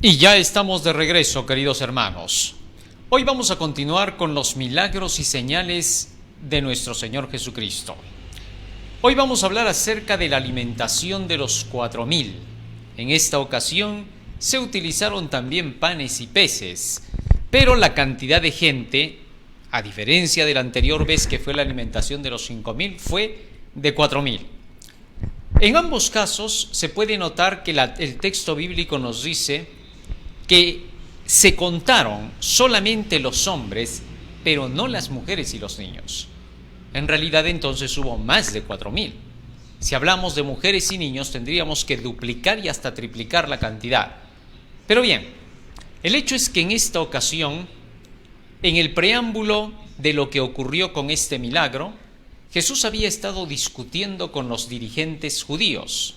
Y ya estamos de regreso, queridos hermanos. Hoy vamos a continuar con los milagros y señales de nuestro Señor Jesucristo. Hoy vamos a hablar acerca de la alimentación de los 4000. En esta ocasión se utilizaron también panes y peces, pero la cantidad de gente, a diferencia de la anterior vez que fue la alimentación de los 5000, fue de 4000. En ambos casos se puede notar que el texto bíblico nos dice que se contaron solamente los hombres, pero no las mujeres y los niños. En realidad entonces hubo más de 4000. Si hablamos de mujeres y niños tendríamos que duplicar y hasta triplicar la cantidad. Pero bien, el hecho es que en esta ocasión, en el preámbulo de lo que ocurrió con este milagro, Jesús había estado discutiendo con los dirigentes judíos.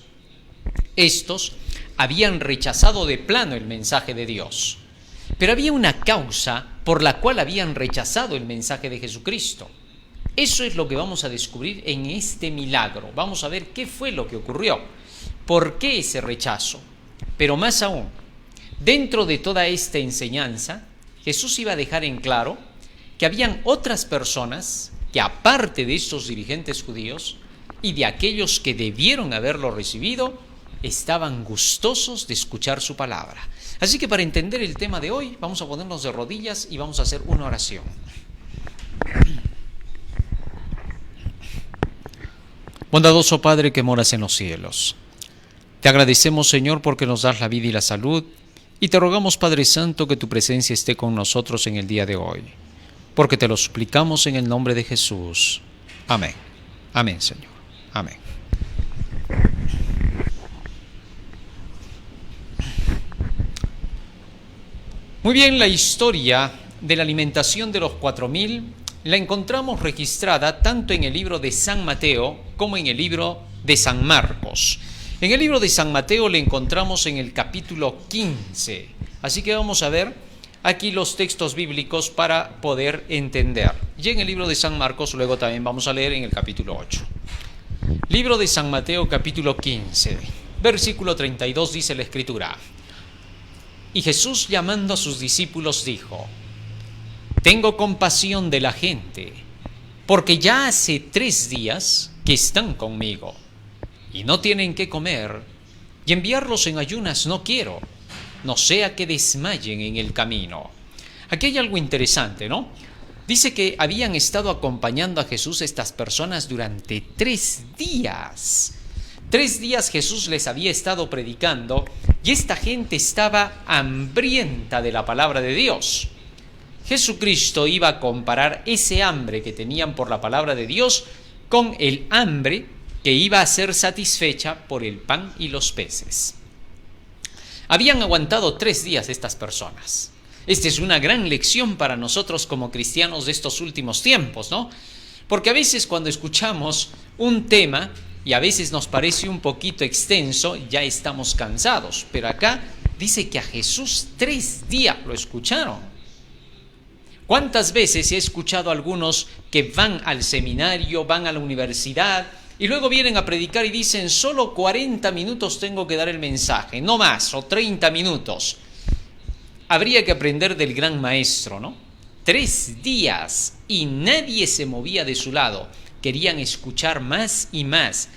Estos habían rechazado de plano el mensaje de Dios, pero había una causa por la cual habían rechazado el mensaje de Jesucristo. Eso es lo que vamos a descubrir en este milagro. Vamos a ver qué fue lo que ocurrió, por qué ese rechazo. Pero más aún, dentro de toda esta enseñanza, Jesús iba a dejar en claro que habían otras personas que, aparte de estos dirigentes judíos y de aquellos que debieron haberlo recibido, estaban gustosos de escuchar su palabra. Así que para entender el tema de hoy, vamos a ponernos de rodillas y vamos a hacer una oración. Bondadoso Padre que moras en los cielos, te agradecemos, Señor, porque nos das la vida y la salud, y te rogamos, Padre Santo, que tu presencia esté con nosotros en el día de hoy, porque te lo suplicamos en el nombre de Jesús. Amén. Amén, Señor. Amén. Muy bien, la historia de la alimentación de los 4000 la encontramos registrada tanto en el libro de San Mateo como en el libro de San Marcos. En el libro de San Mateo le encontramos en el capítulo 15. Así que vamos a ver aquí los textos bíblicos para poder entender. Y en el libro de San Marcos luego también vamos a leer en el capítulo 8. Libro de San Mateo, capítulo 15, versículo 32, dice la Escritura: Y Jesús, llamando a sus discípulos, dijo: Tengo compasión de la gente, porque ya hace 3 días que están conmigo, y no tienen qué comer, y enviarlos en ayunas no quiero, no sea que desmayen en el camino. Aquí hay algo interesante, ¿no? Dice que habían estado acompañando a Jesús estas personas durante 3 días. 3 días Jesús les había estado predicando y esta gente estaba hambrienta de la palabra de Dios. Jesucristo iba a comparar ese hambre que tenían por la palabra de Dios con el hambre que iba a ser satisfecha por el pan y los peces. Habían aguantado 3 días estas personas. Esta es una gran lección para nosotros como cristianos de estos últimos tiempos, ¿no? Porque a veces cuando escuchamos un tema y a veces nos parece un poquito extenso, ya estamos cansados. Pero acá dice que a Jesús 3 días lo escucharon. ¿Cuántas veces he escuchado a algunos que van al seminario, van a la universidad y luego vienen a predicar y dicen: solo 40 minutos tengo que dar el mensaje, no más, o 30 minutos? Habría que aprender del gran maestro, ¿no? 3 días y nadie se movía de su lado. Querían escuchar más y más.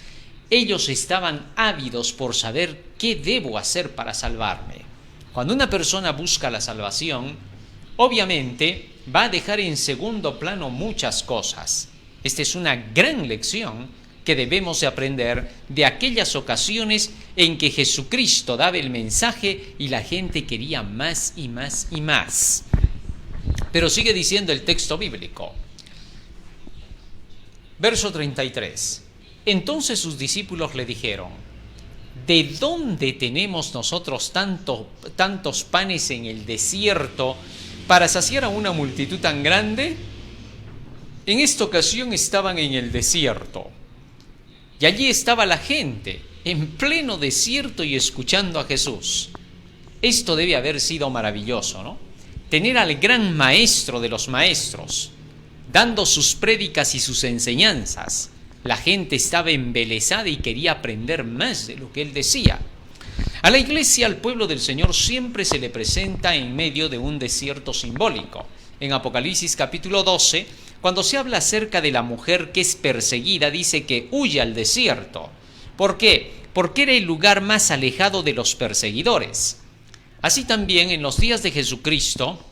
Ellos estaban ávidos por saber qué debo hacer para salvarme. Cuando una persona busca la salvación, obviamente va a dejar en segundo plano muchas cosas. Esta es una gran lección que debemos de aprender de aquellas ocasiones en que Jesucristo daba el mensaje y la gente quería más y más y más. Pero sigue diciendo el texto bíblico. Verso 33. Entonces sus discípulos le dijeron: ¿de dónde tenemos nosotros tantos panes en el desierto para saciar a una multitud tan grande? En esta ocasión estaban en el desierto. Y allí estaba la gente, en pleno desierto y escuchando a Jesús. Esto debe haber sido maravilloso, ¿no? Tener al gran maestro de los maestros, dando sus prédicas y sus enseñanzas. La gente estaba embelesada y quería aprender más de lo que él decía. A la iglesia, al pueblo del Señor, siempre se le presenta en medio de un desierto simbólico. En Apocalipsis capítulo 12, cuando se habla acerca de la mujer que es perseguida, dice que huye al desierto. ¿Por qué? Porque era el lugar más alejado de los perseguidores. Así también, en los días de Jesucristo,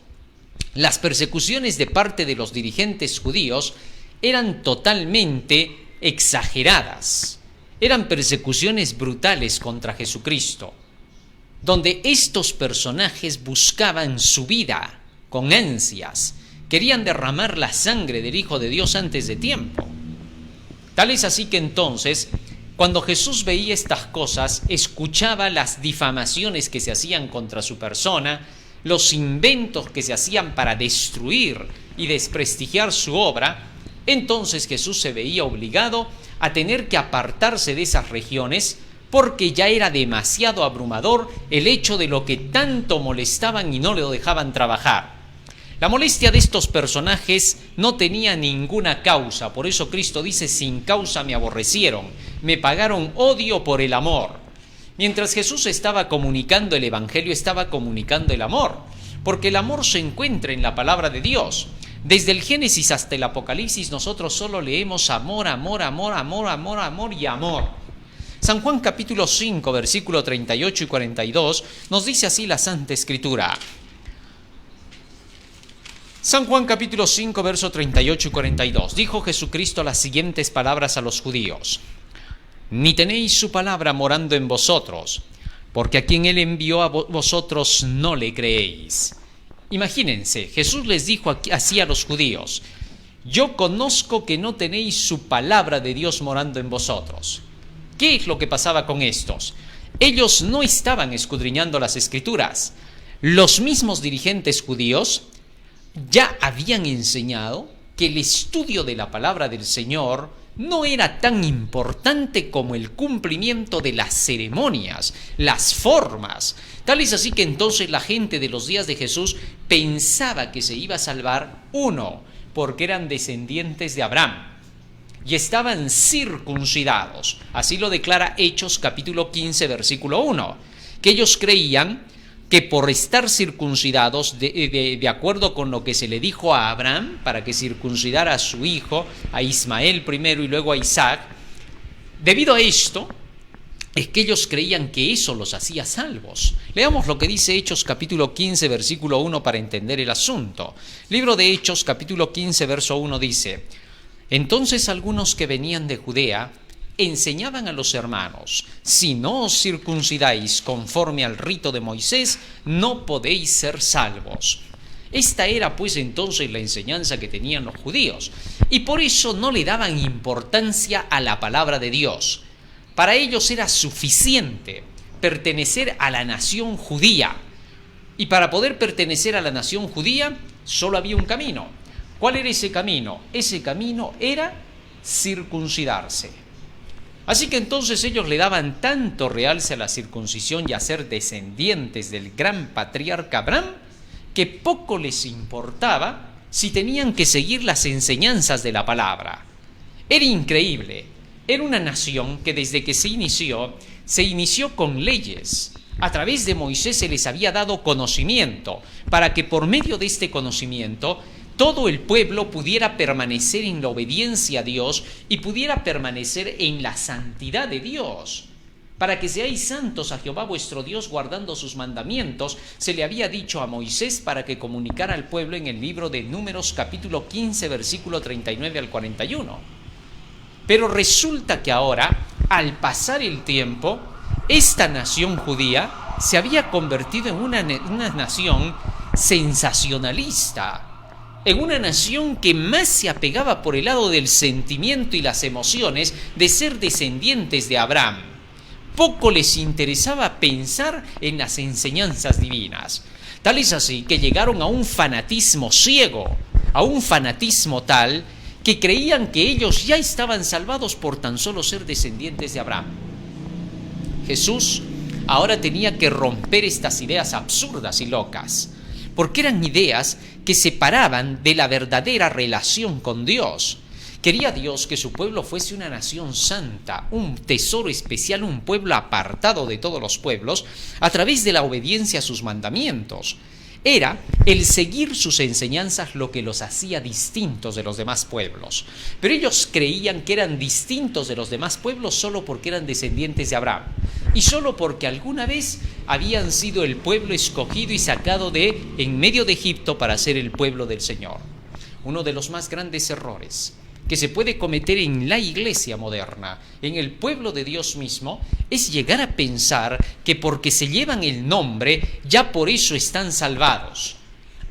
las persecuciones de parte de los dirigentes judíos eran totalmente exageradas. Eran persecuciones brutales contra Jesucristo, donde estos personajes buscaban su vida con ansias, querían derramar la sangre del Hijo de Dios antes de tiempo. Tal es así que entonces, cuando Jesús veía estas cosas, escuchaba las difamaciones que se hacían contra su persona, los inventos que se hacían para destruir y desprestigiar su obra, entonces Jesús se veía obligado a tener que apartarse de esas regiones porque ya era demasiado abrumador el hecho de lo que tanto molestaban y no lo dejaban trabajar. La molestia de estos personajes no tenía ninguna causa, por eso Cristo dice: sin causa me aborrecieron, me pagaron odio por el amor. Mientras Jesús estaba comunicando el Evangelio, estaba comunicando el amor, porque el amor se encuentra en la palabra de Dios. Desde el Génesis hasta el Apocalipsis nosotros solo leemos amor, amor, amor, amor, amor, amor y amor. San Juan capítulo 5, versículo 38 y 42 nos dice así la Santa Escritura. San Juan capítulo 5, verso 38 y 42. Dijo Jesucristo las siguientes palabras a los judíos: ni tenéis su palabra morando en vosotros, porque a quien él envió a vosotros no le creéis. Imagínense, Jesús les dijo así a los judíos: yo conozco que no tenéis su palabra de Dios morando en vosotros. ¿Qué es lo que pasaba con estos? Ellos no estaban escudriñando las Escrituras. Los mismos dirigentes judíos ya habían enseñado que el estudio de la palabra del Señor no era tan importante como el cumplimiento de las ceremonias, las formas. Tal es así que entonces la gente de los días de Jesús pensaba que se iba a salvar, uno, porque eran descendientes de Abraham y estaban circuncidados. Así lo declara Hechos capítulo 15, versículo 1, que ellos creían que por estar circuncidados, de acuerdo con lo que se le dijo a Abraham, para que circuncidara a su hijo, a Ismael primero y luego a Isaac, debido a esto, es que ellos creían que eso los hacía salvos. Leamos lo que dice Hechos capítulo 15, versículo 1 para entender el asunto. Libro de Hechos capítulo 15, verso 1 dice: entonces algunos que venían de Judea enseñaban a los hermanos: si no os circuncidáis conforme al rito de Moisés, no podéis ser salvos. Esta era pues entonces la enseñanza que tenían los judíos, y por eso no le daban importancia a la palabra de Dios. Para ellos era suficiente pertenecer a la nación judía, y para poder pertenecer a la nación judía solo había un camino. ¿Cuál era ese camino? Ese camino era circuncidarse. Así que entonces ellos le daban tanto realce a la circuncisión y a ser descendientes del gran patriarca Abraham, que poco les importaba si tenían que seguir las enseñanzas de la palabra. Era increíble. Era una nación que desde que se inició con leyes. A través de Moisés se les había dado conocimiento, para que por medio de este conocimiento todo el pueblo pudiera permanecer en la obediencia a Dios y pudiera permanecer en la santidad de Dios. Para que seáis santos a Jehová vuestro Dios, guardando sus mandamientos, se le había dicho a Moisés para que comunicara al pueblo en el libro de Números capítulo 15, versículo 39 al 41. Pero resulta que ahora, al pasar el tiempo, esta nación judía se había convertido en una nación sensacionalista, en una nación que más se apegaba por el lado del sentimiento y las emociones de ser descendientes de Abraham. Poco les interesaba pensar en las enseñanzas divinas. Tal es así que llegaron a un fanatismo ciego, a un fanatismo tal que creían que ellos ya estaban salvados por tan solo ser descendientes de Abraham. Jesús ahora tenía que romper estas ideas absurdas y locas, porque eran ideas que separaban de la verdadera relación con Dios, Quería Dios que su pueblo fuese una nación santa, un tesoro especial, un pueblo apartado de todos los pueblos, a través de la obediencia a sus mandamientos. Era el seguir sus enseñanzas lo que los hacía distintos de los demás pueblos. Pero ellos creían que eran distintos de los demás pueblos solo porque eran descendientes de Abraham y solo porque alguna vez habían sido el pueblo escogido y sacado de en medio de Egipto para ser el pueblo del Señor. Uno de los más grandes errores que se puede cometer en la iglesia moderna, en el pueblo de Dios mismo, es llegar a pensar que porque se llevan el nombre, ya por eso están salvados.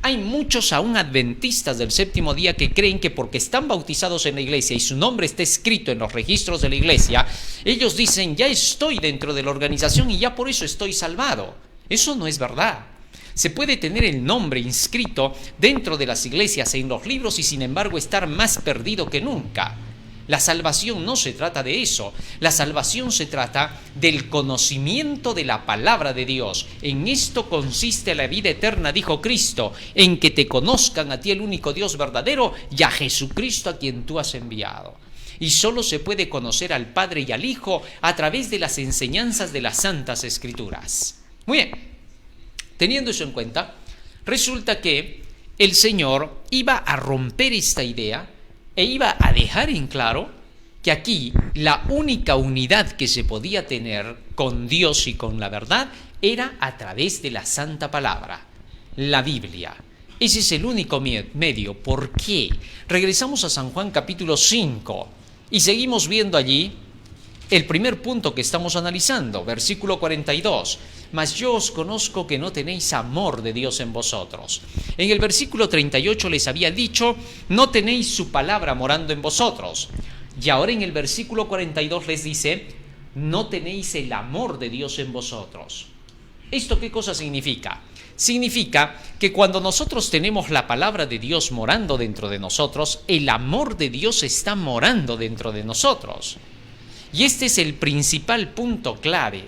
Hay muchos aún adventistas del séptimo día que creen que porque están bautizados en la iglesia y su nombre está escrito en los registros de la iglesia, ellos dicen, ya estoy dentro de la organización y ya por eso estoy salvado. Eso no es verdad. Se puede tener el nombre inscrito dentro de las iglesias, en los libros, y sin embargo estar más perdido que nunca. La salvación no se trata de eso. La salvación se trata del conocimiento de la palabra de Dios. En esto consiste la vida eterna, dijo Cristo, en que te conozcan a ti, el único Dios verdadero, y a Jesucristo a quien tú has enviado. Y solo se puede conocer al Padre y al Hijo a través de las enseñanzas de las Santas Escrituras. Muy bien. Teniendo eso en cuenta, resulta que el Señor iba a romper esta idea e iba a dejar en claro que aquí la única unidad que se podía tener con Dios y con la verdad era a través de la Santa Palabra, la Biblia. Ese es el único medio. ¿Por qué? Regresamos a San Juan capítulo 5 y seguimos viendo allí el primer punto que estamos analizando, versículo 42. Mas yo os conozco que no tenéis amor de Dios en vosotros. En el versículo 38 les había dicho, no tenéis su palabra morando en vosotros. Y ahora en el versículo 42 les dice, no tenéis el amor de Dios en vosotros. ¿Esto qué cosa significa? Significa que cuando nosotros tenemos la palabra de Dios morando dentro de nosotros, el amor de Dios está morando dentro de nosotros. Y este es el principal punto clave.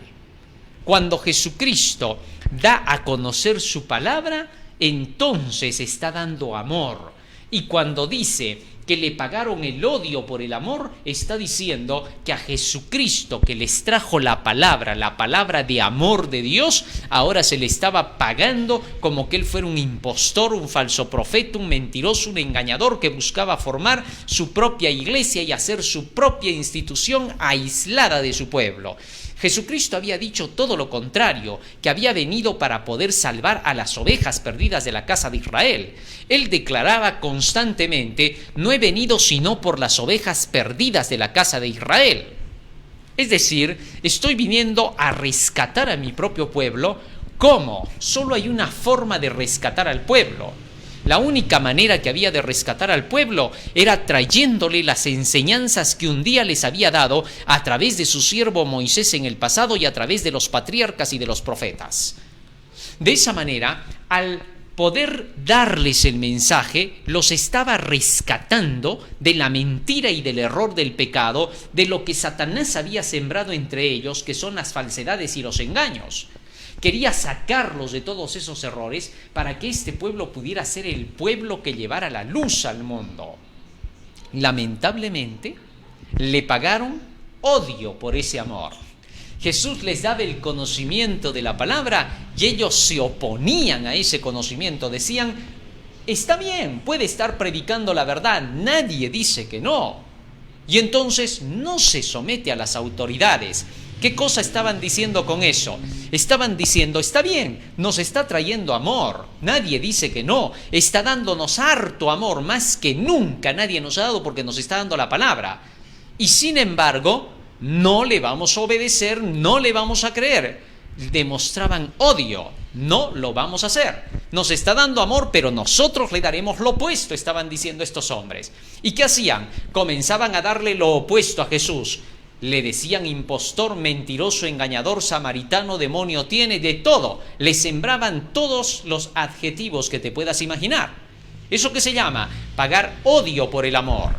Cuando Jesucristo da a conocer su palabra, entonces está dando amor. Y cuando dice que le pagaron el odio por el amor, está diciendo que a Jesucristo, que les trajo la palabra de amor de Dios, ahora se le estaba pagando como que él fuera un impostor, un falso profeta, un mentiroso, un engañador que buscaba formar su propia iglesia y hacer su propia institución aislada de su pueblo. Jesucristo había dicho todo lo contrario, que había venido para poder salvar a las ovejas perdidas de la casa de Israel. Él declaraba constantemente, no he venido sino por las ovejas perdidas de la casa de Israel. Es decir, estoy viniendo a rescatar a mi propio pueblo. ¿Cómo? Solo hay una forma de rescatar al pueblo. La única manera que había de rescatar al pueblo era trayéndole las enseñanzas que un día les había dado a través de su siervo Moisés en el pasado y a través de los patriarcas y de los profetas. De esa manera, al poder darles el mensaje, los estaba rescatando de la mentira y del error del pecado, de lo que Satanás había sembrado entre ellos, que son las falsedades y los engaños. Quería sacarlos de todos esos errores para que este pueblo pudiera ser el pueblo que llevara la luz al mundo. Lamentablemente, le pagaron odio por ese amor. Jesús les daba el conocimiento de la palabra y ellos se oponían a ese conocimiento. Decían, está bien, puede estar predicando la verdad, nadie dice que no. Y entonces no se somete a las autoridades. ¿Qué cosa estaban diciendo con eso? Estaban diciendo, está bien, nos está trayendo amor, nadie dice que no, está dándonos harto amor, más que nunca nadie nos ha dado porque nos está dando la palabra. Y sin embargo, no le vamos a obedecer, no le vamos a creer. Demostraban odio, no lo vamos a hacer. Nos está dando amor, pero nosotros le daremos lo opuesto, estaban diciendo estos hombres. ¿Y qué hacían? Comenzaban a darle lo opuesto a Jesús. Le decían impostor, mentiroso, engañador, samaritano, demonio tiene, de todo. Le sembraban todos los adjetivos que te puedas imaginar. ¿Eso qué se llama? Pagar odio por el amor.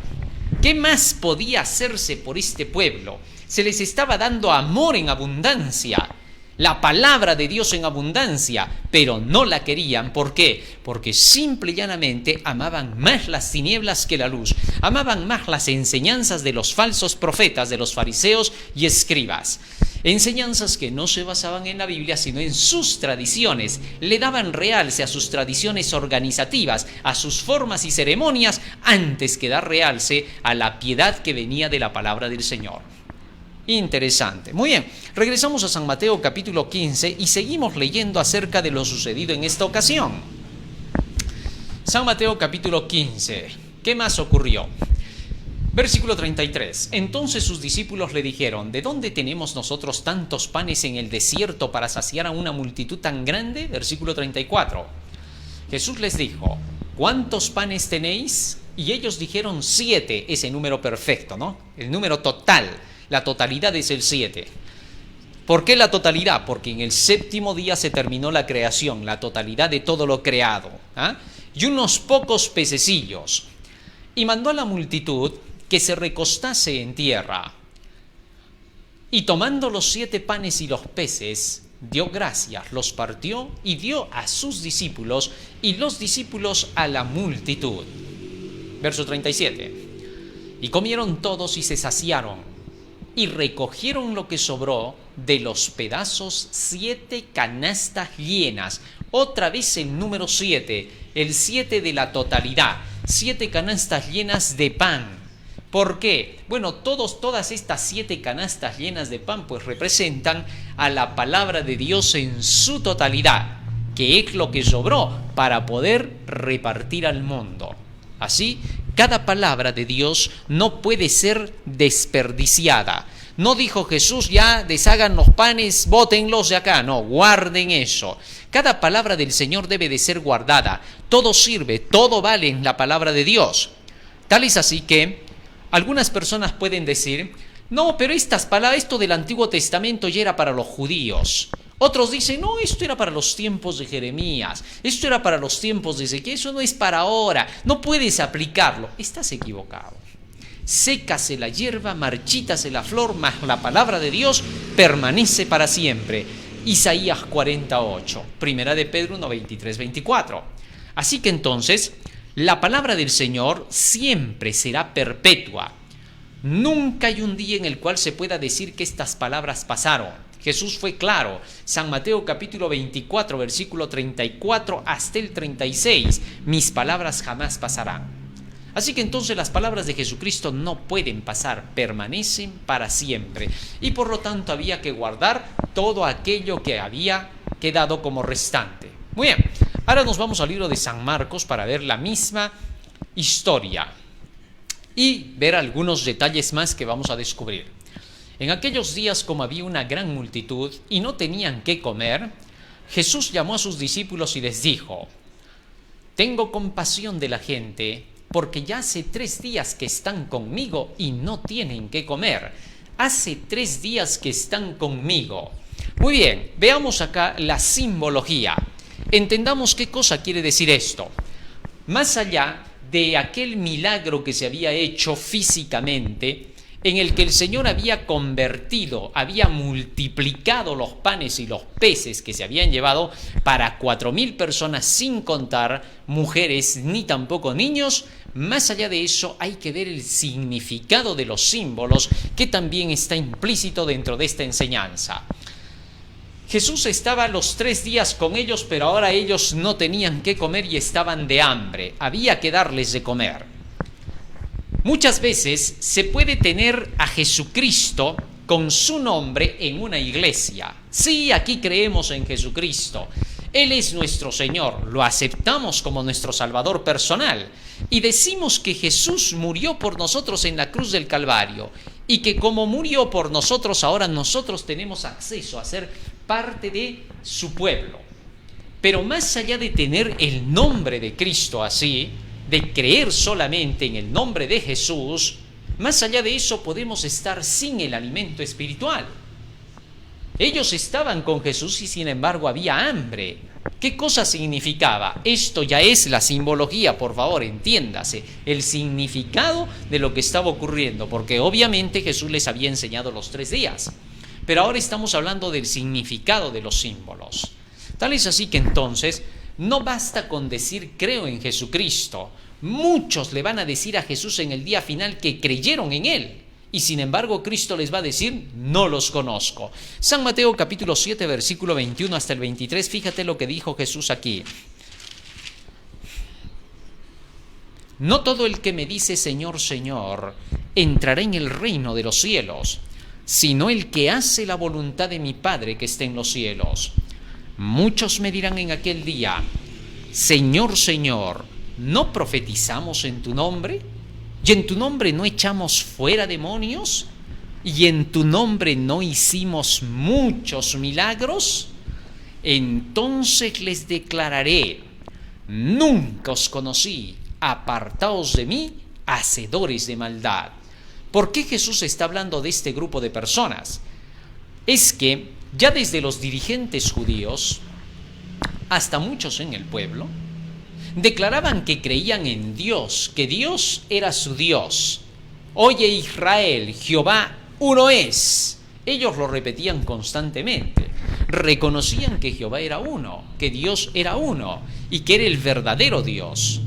¿Qué más podía hacerse por este pueblo? Se les estaba dando amor en abundancia. la palabra de Dios en abundancia, pero no la querían. ¿Por qué? Porque simple y llanamente amaban más las tinieblas que la luz, amaban más las enseñanzas de los falsos profetas, de los fariseos y escribas. Enseñanzas que no se basaban en la Biblia, sino en sus tradiciones. Le daban realce a sus tradiciones organizativas, a sus formas y ceremonias, antes que dar realce a la piedad que venía de la palabra del Señor. Interesante. Muy bien, regresamos a San Mateo capítulo 15 y seguimos leyendo acerca de lo sucedido en esta ocasión. San Mateo capítulo 15. ¿Qué más ocurrió? Versículo 33. Entonces sus discípulos le dijeron: ¿de dónde tenemos nosotros tantos panes en el desierto para saciar a una multitud tan grande? Versículo 34. Jesús les dijo: ¿cuántos panes tenéis? Y ellos dijeron 7, ese número perfecto, ¿no? El número total. La totalidad es el 7. ¿Por qué la totalidad? Porque en el séptimo día se terminó la creación, la totalidad de todo lo creado. Y unos pocos pececillos. Y mandó a la multitud que se recostase en tierra. Y tomando los 7 panes y los peces, dio gracias, los partió y dio a sus discípulos, y los discípulos a la multitud. Verso 37. Y comieron todos y se saciaron. Y recogieron lo que sobró de los pedazos 7 canastas llenas. Otra vez el número 7, el 7 de la totalidad. 7 canastas llenas de pan. ¿Por qué? Bueno, todas estas 7 canastas llenas de pan pues representan a la palabra de Dios en su totalidad, que es lo que sobró para poder repartir al mundo. Así, cada palabra de Dios no puede ser desperdiciada. No dijo Jesús: ya deshagan los panes, bótenlos de acá. No, guarden eso. Cada palabra del Señor debe de ser guardada. Todo sirve, todo vale en la palabra de Dios. Tal es así que algunas personas pueden decir: no, pero estas palabras, esto del Antiguo Testamento ya era para los judíos. Otros dicen: no, esto era para los tiempos de Jeremías, esto era para los tiempos de Ezequiel, eso no es para ahora, no puedes aplicarlo. Estás equivocado. Sécase la hierba, marchítase la flor, mas la palabra de Dios permanece para siempre. Isaías 48, Primera de Pedro 1, 23, 24. Así que entonces, la palabra del Señor siempre será perpetua. Nunca hay un día en el cual se pueda decir que estas palabras pasaron. Jesús fue claro. San Mateo capítulo 24, versículo 34 hasta el 36. Mis palabras jamás pasarán. Así que entonces las palabras de Jesucristo no pueden pasar, permanecen para siempre. Y por lo tanto había que guardar todo aquello que había quedado como restante. Muy bien, ahora nos vamos al libro de San Marcos para ver la misma historia y ver algunos detalles más que vamos a descubrir. En aquellos días, como había una gran multitud y no tenían qué comer, Jesús llamó a sus discípulos y les dijo: tengo compasión de la gente, porque ya hace 3 días que están conmigo y no tienen qué comer. Hace 3 días que están conmigo. Muy bien, veamos acá la simbología. Entendamos qué cosa quiere decir esto. Más allá de aquel milagro que se había hecho físicamente, en el que el Señor había convertido, había multiplicado los panes y los peces que se habían llevado para 4.000 personas, sin contar mujeres ni tampoco niños. Más allá de eso, hay que ver el significado de los símbolos que también está implícito dentro de esta enseñanza. Jesús estaba los 3 días con ellos, pero ahora ellos no tenían qué comer y estaban de hambre. Había que darles de comer. Muchas veces se puede tener a Jesucristo con su nombre en una iglesia. Sí, aquí creemos en Jesucristo. Él es nuestro Señor, lo aceptamos como nuestro Salvador personal y decimos que Jesús murió por nosotros en la cruz del Calvario y que como murió por nosotros, ahora nosotros tenemos acceso a ser parte de su pueblo. Pero más allá de tener el nombre de Cristo así, de creer solamente en el nombre de Jesús, más allá de eso podemos estar sin el alimento espiritual. Ellos estaban con Jesús y sin embargo había hambre. ¿Qué cosa significaba? Esto ya es la simbología, por favor, entiéndase, el significado de lo que estaba ocurriendo, porque obviamente Jesús les había enseñado los 3 días. pero ahora estamos hablando del significado de los símbolos. Tal es así que entonces no basta con decir creo en Jesucristo. Muchos le van a decir a Jesús en el día final que creyeron en Él. Y sin embargo Cristo les va a decir, no los conozco. San Mateo capítulo 7, versículo 21 hasta el 23, fíjate lo que dijo Jesús aquí. No todo el que me dice Señor, Señor, entrará en el reino de los cielos, sino el que hace la voluntad de mi Padre que está en los cielos. Muchos me dirán en aquel día, Señor, Señor, ¿no profetizamos en tu nombre? ¿Y en tu nombre no echamos fuera demonios? ¿Y en tu nombre no hicimos muchos milagros? Entonces les declararé, nunca os conocí, apartaos de mí, hacedores de maldad. ¿Por qué Jesús está hablando de este grupo de personas? Es que ya desde los dirigentes judíos hasta muchos en el pueblo declaraban que creían en Dios, que Dios era su Dios. Oye Israel, Jehová uno es. Ellos lo repetían constantemente. Reconocían que Jehová era uno, que Dios era uno y que era el verdadero Dios.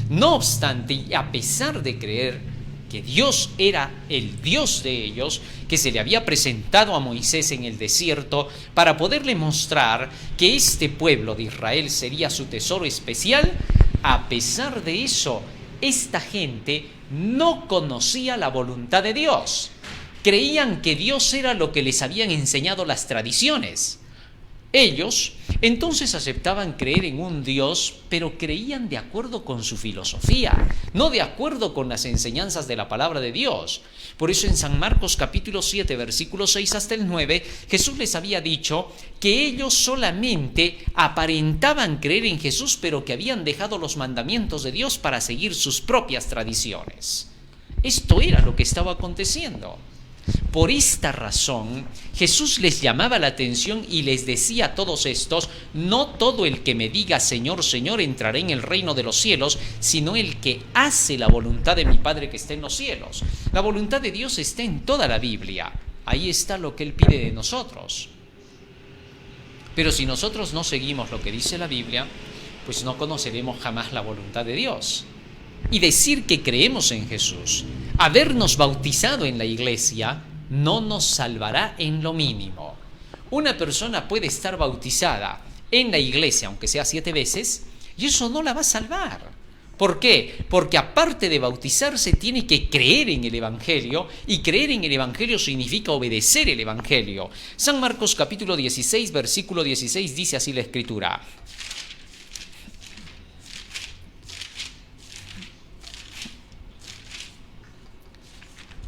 No obstante, y a pesar de creer que Dios era el Dios de ellos, que se le había presentado a Moisés en el desierto para poderle mostrar que este pueblo de Israel sería su tesoro especial, a pesar de eso, esta gente no conocía la voluntad de Dios. Creían que Dios era lo que les habían enseñado las tradiciones. Ellos entonces aceptaban creer en un Dios, pero creían de acuerdo con su filosofía, no de acuerdo con las enseñanzas de la palabra de Dios. Por eso en San Marcos capítulo 7, versículo 6 hasta el 9, Jesús les había dicho que ellos solamente aparentaban creer en Jesús, pero que habían dejado los mandamientos de Dios para seguir sus propias tradiciones. Esto era lo que estaba aconteciendo. Por esta razón, Jesús les llamaba la atención y les decía a todos estos, no todo el que me diga Señor, Señor entrará en el reino de los cielos, sino el que hace la voluntad de mi Padre que está en los cielos. La voluntad de Dios está en toda la Biblia. Ahí está lo que Él pide de nosotros. Pero si nosotros no seguimos lo que dice la Biblia, pues no conoceremos jamás la voluntad de Dios. Y decir que creemos en Jesús, habernos bautizado en la iglesia, no nos salvará en lo mínimo. Una persona puede estar bautizada en la iglesia, aunque sea 7 veces, y eso no la va a salvar. ¿Por qué? Porque aparte de bautizarse, tiene que creer en el Evangelio, y creer en el Evangelio significa obedecer el Evangelio. San Marcos capítulo 16, versículo 16, dice así la Escritura.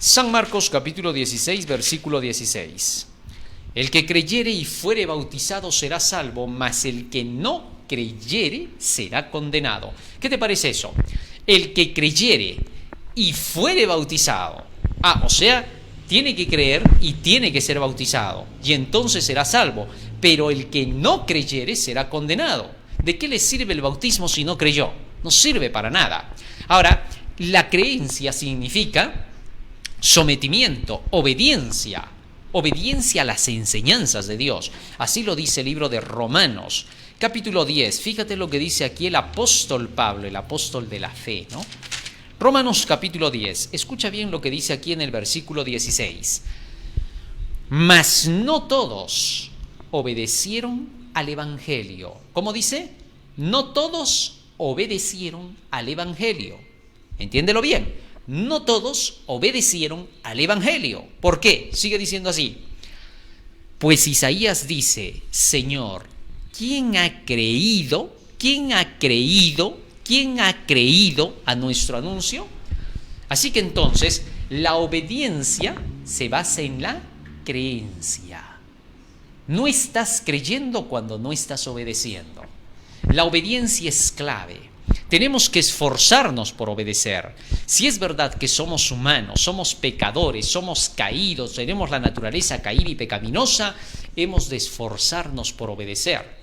San Marcos capítulo 16, versículo 16. El que creyere y fuere bautizado será salvo, mas el que no creyere será condenado. ¿Qué te parece eso? El que creyere y fuere bautizado. O sea, tiene que creer y tiene que ser bautizado, y entonces será salvo. Pero el que no creyere será condenado. ¿De qué le sirve el bautismo si no creyó? No sirve para nada. Ahora, la creencia significa sometimiento, obediencia a las enseñanzas de Dios. Así lo dice el libro de Romanos, capítulo 10. Fíjate lo que dice aquí el apóstol Pablo, el apóstol de la fe, ¿no? Romanos capítulo 10. Escucha bien lo que dice aquí en el versículo 16. Mas no todos obedecieron al Evangelio. ¿Cómo dice? No todos obedecieron al Evangelio. Entiéndelo bien. No todos obedecieron al Evangelio. ¿Por qué? Sigue diciendo así. Pues Isaías dice, Señor, ¿quién ha creído a nuestro anuncio? Así que entonces, la obediencia se basa en la creencia. No estás creyendo cuando no estás obedeciendo. La obediencia es clave. Tenemos que esforzarnos por obedecer. Si es verdad que somos humanos, somos pecadores, somos caídos, tenemos la naturaleza caída y pecaminosa, hemos de esforzarnos por obedecer.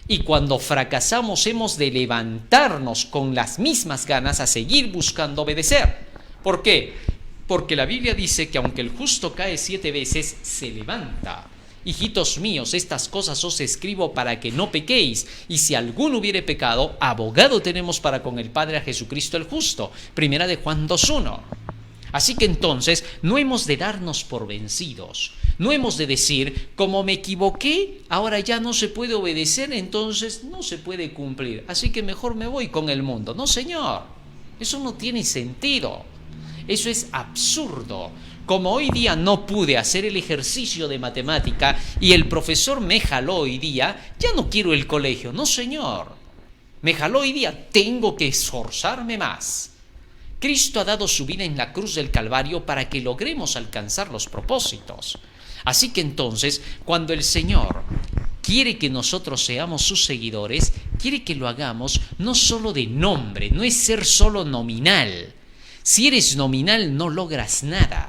Y cuando fracasamos, hemos de levantarnos con las mismas ganas a seguir buscando obedecer. ¿Por qué? Porque la Biblia dice que aunque el justo cae 7 veces, se levanta. Hijitos míos, estas cosas os escribo para que no pequéis. Y si alguno hubiere pecado, abogado tenemos para con el Padre a Jesucristo el justo. Primera de Juan 2:1. Así que entonces no hemos de darnos por vencidos. No hemos de decir, como me equivoqué, ahora ya no se puede obedecer, entonces no se puede cumplir. Así que mejor me voy con el mundo. No, señor, eso no tiene sentido. Eso es absurdo. Como hoy día no pude hacer el ejercicio de matemática y el profesor me jaló hoy día, ya no quiero el colegio. No, señor. Me jaló hoy día, tengo que esforzarme más. Cristo ha dado su vida en la cruz del Calvario para que logremos alcanzar los propósitos. Así que entonces, cuando el Señor quiere que nosotros seamos sus seguidores, quiere que lo hagamos no solo de nombre, no es ser solo nominal. Si eres nominal no logras nada.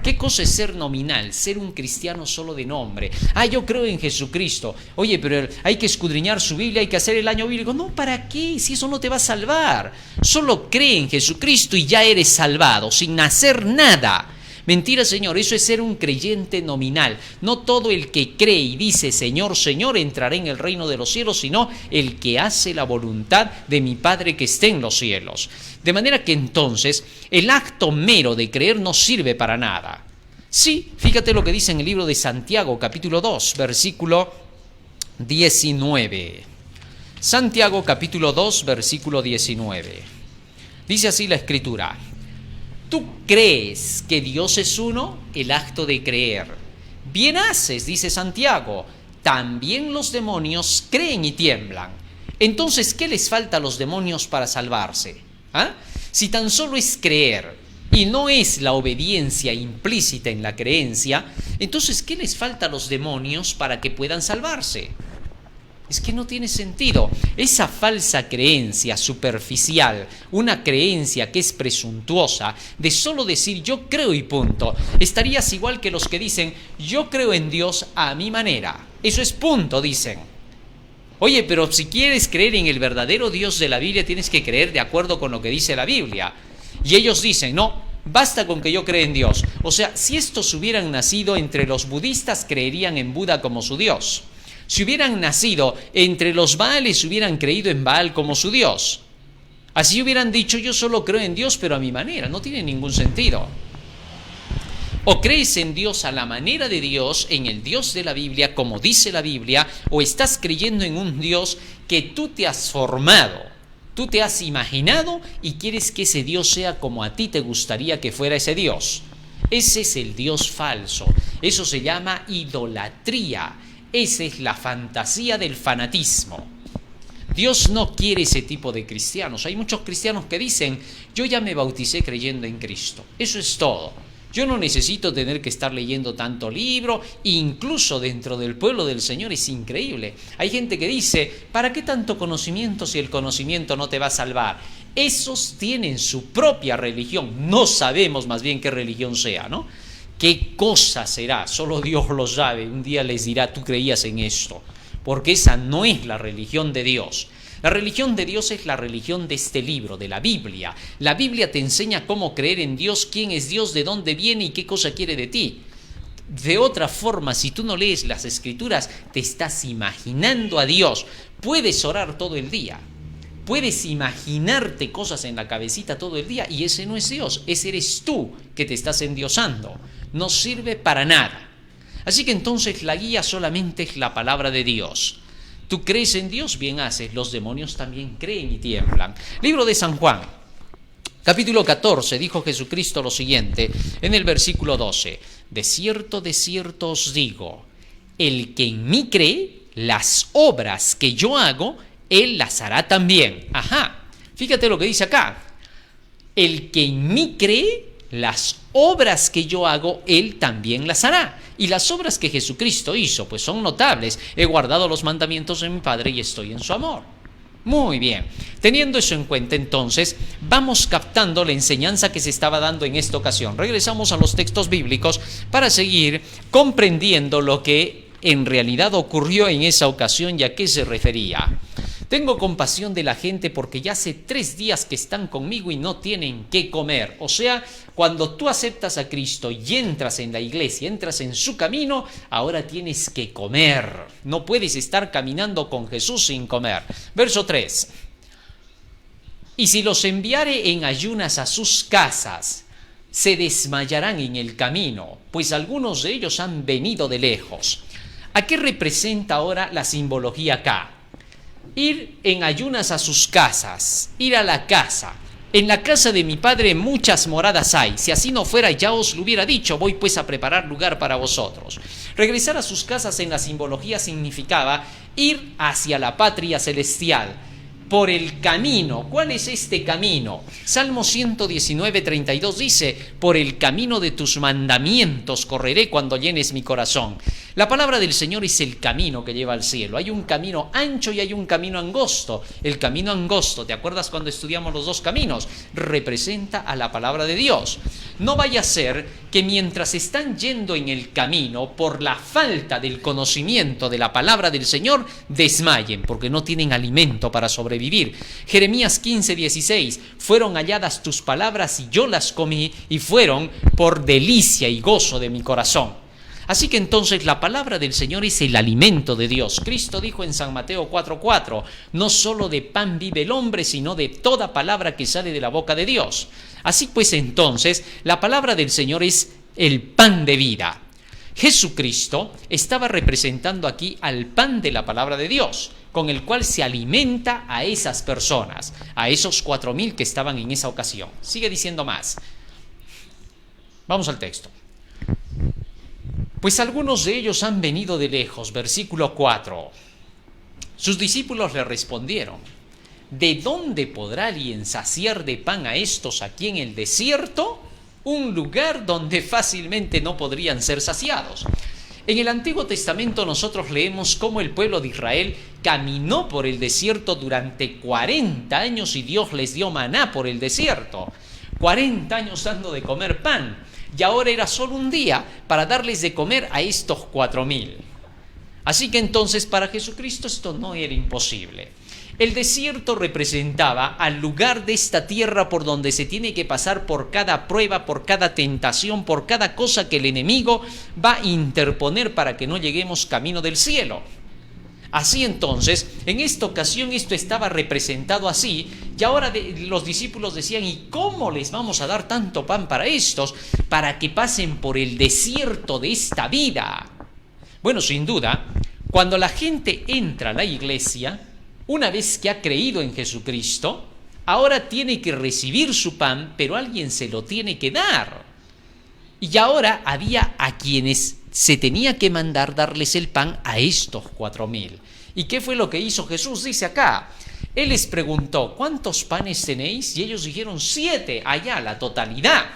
¿Qué cosa es ser nominal? Ser un cristiano solo de nombre. Yo creo en Jesucristo. Oye, pero hay que escudriñar su Biblia, hay que hacer el año bíblico. No, ¿para qué? Si eso no te va a salvar. Solo cree en Jesucristo y ya eres salvado, sin hacer nada. Mentira, Señor, eso es ser un creyente nominal. No todo el que cree y dice Señor, Señor entrará en el reino de los cielos, sino el que hace la voluntad de mi Padre que esté en los cielos. De manera que entonces el acto mero de creer no sirve para nada. Sí, fíjate lo que dice en el libro de Santiago, capítulo 2, versículo 19. Santiago, capítulo 2, versículo 19. Dice así la Escritura. ¿Tú crees que Dios es uno? El acto de creer. Bien haces, dice Santiago. También los demonios creen y tiemblan. Entonces, ¿qué les falta a los demonios para salvarse? Si tan solo es creer y no es la obediencia implícita en la creencia, entonces, ¿qué les falta a los demonios para que puedan salvarse? Es que no tiene sentido. Esa falsa creencia superficial, una creencia que es presuntuosa, de solo decir yo creo y punto, estarías igual que los que dicen yo creo en Dios a mi manera. Eso es punto, dicen. Oye, pero si quieres creer en el verdadero Dios de la Biblia, tienes que creer de acuerdo con lo que dice la Biblia. Y ellos dicen, no, basta con que yo crea en Dios. O sea, si estos hubieran nacido entre los budistas, creerían en Buda como su Dios. Si hubieran nacido entre los Baales, hubieran creído en Baal como su Dios. Así hubieran dicho, yo solo creo en Dios, pero a mi manera. No tiene ningún sentido. O crees en Dios a la manera de Dios, en el Dios de la Biblia, como dice la Biblia, o estás creyendo en un Dios que tú te has formado, tú te has imaginado y quieres que ese Dios sea como a ti te gustaría que fuera ese Dios. Ese es el Dios falso. Eso se llama idolatría. Esa es la fantasía del fanatismo. Dios no quiere ese tipo de cristianos. Hay muchos cristianos que dicen, yo ya me bauticé creyendo en Cristo. Eso es todo. Yo no necesito tener que estar leyendo tanto libro, incluso dentro del pueblo del Señor es increíble. Hay gente que dice, ¿para qué tanto conocimiento si el conocimiento no te va a salvar? Esos tienen su propia religión. No sabemos más bien qué religión sea, ¿no? ¿Qué cosa será? Solo Dios lo sabe. Un día les dirá, tú creías en esto. Porque esa no es la religión de Dios. La religión de Dios es la religión de este libro, de la Biblia. La Biblia te enseña cómo creer en Dios, quién es Dios, de dónde viene y qué cosa quiere de ti. De otra forma, si tú no lees las Escrituras, te estás imaginando a Dios. Puedes orar todo el día. Puedes imaginarte cosas en la cabecita todo el día y ese no es Dios, ese eres tú que te estás endiosando. No sirve para nada. Así que entonces la guía solamente es la palabra de Dios. Tú crees en Dios, bien haces. Los demonios también creen y tiemblan. Libro de San Juan, capítulo 14, dijo Jesucristo lo siguiente en el versículo 12. De cierto os digo, el que en mí cree, las obras que yo hago, él las hará también. Fíjate lo que dice acá. El que en mí cree, las obras que yo hago, él también las hará. Y las obras que Jesucristo hizo, pues son notables. He guardado los mandamientos de mi Padre y estoy en su amor. Muy bien. Teniendo eso en cuenta, entonces, vamos captando la enseñanza que se estaba dando en esta ocasión. Regresamos a los textos bíblicos para seguir comprendiendo lo que en realidad ocurrió en esa ocasión y a qué se refería. Tengo compasión de la gente porque ya hace 3 días que están conmigo y no tienen qué comer. O sea, cuando tú aceptas a Cristo y entras en la iglesia, entras en su camino, ahora tienes que comer. No puedes estar caminando con Jesús sin comer. Verso 3. Y si los enviare en ayunas a sus casas, se desmayarán en el camino, pues algunos de ellos han venido de lejos. ¿A qué representa ahora la simbología acá? Ir en ayunas a sus casas, ir a la casa. En la casa de mi padre muchas moradas hay. Si así no fuera, ya os lo hubiera dicho. Voy pues a preparar lugar para vosotros. Regresar a sus casas en la simbología significaba ir hacia la patria celestial, por el camino. ¿Cuál es este camino? Salmo 119, 32 dice: por el camino de tus mandamientos correré cuando llenes mi corazón. La palabra del Señor es el camino que lleva al cielo. Hay un camino ancho y hay un camino angosto. El camino angosto, ¿te acuerdas cuando estudiamos los 2 caminos? Representa a la palabra de Dios. No vaya a ser que mientras están yendo en el camino, por la falta del conocimiento de la palabra del Señor, desmayen, porque no tienen alimento para sobrevivir. Jeremías 15, 16, fueron halladas tus palabras y yo las comí, y fueron por delicia y gozo de mi corazón. Así que entonces la palabra del Señor es el alimento de Dios. Cristo dijo en San Mateo 4:4, no solo de pan vive el hombre, sino de toda palabra que sale de la boca de Dios. Así pues entonces, la palabra del Señor es el pan de vida. Jesucristo estaba representando aquí al pan de la palabra de Dios, con el cual se alimenta a esas personas, a esos 4,000 que estaban en esa ocasión. Sigue diciendo más. Vamos al texto. Pues algunos de ellos han venido de lejos, versículo 4. Sus discípulos le respondieron: ¿de dónde podrá alguien saciar de pan a estos aquí en el desierto? Un lugar donde fácilmente no podrían ser saciados. En el Antiguo Testamento nosotros leemos cómo el pueblo de Israel caminó por el desierto durante 40 años y Dios les dio maná por el desierto. 40 años dando de comer pan. Y ahora era solo un día para darles de comer a estos 4,000. Así que entonces para Jesucristo esto no era imposible. El desierto representaba al lugar de esta tierra por donde se tiene que pasar por cada prueba, por cada tentación, por cada cosa que el enemigo va a interponer para que no lleguemos camino del cielo. Así entonces, en esta ocasión esto estaba representado así, y ahora los discípulos decían: ¿y cómo les vamos a dar tanto pan para estos, para que pasen por el desierto de esta vida? Bueno, sin duda, cuando la gente entra a la iglesia, una vez que ha creído en Jesucristo, ahora tiene que recibir su pan, pero alguien se lo tiene que dar. Y ahora había a quienes se tenía que mandar darles el pan a estos 4,000. ¿Y qué fue lo que hizo Jesús? Dice acá, Él les preguntó: ¿cuántos panes tenéis? Y ellos dijeron: 7, allá la totalidad.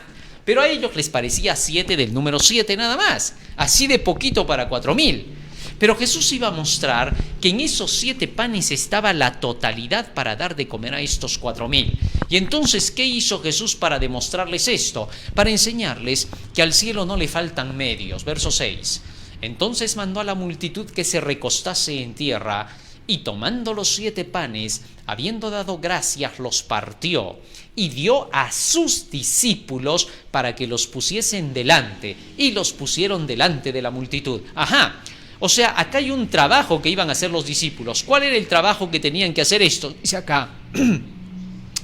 Pero a ellos les parecía 7 del número 7 nada más, así de poquito para 4,000. Pero Jesús iba a mostrar que en esos 7 panes estaba la totalidad para dar de comer a estos 4,000. Y entonces, ¿qué hizo Jesús para demostrarles esto? Para enseñarles que al cielo no le faltan medios. Verso 6. Entonces mandó a la multitud que se recostase en tierra, y tomando los 7 panes, habiendo dado gracias, los partió y dio a sus discípulos para que los pusiesen delante, y los pusieron delante de la multitud. Ajá. O sea, acá hay un trabajo que iban a hacer los discípulos. ¿Cuál era el trabajo que tenían que hacer esto? Dice acá,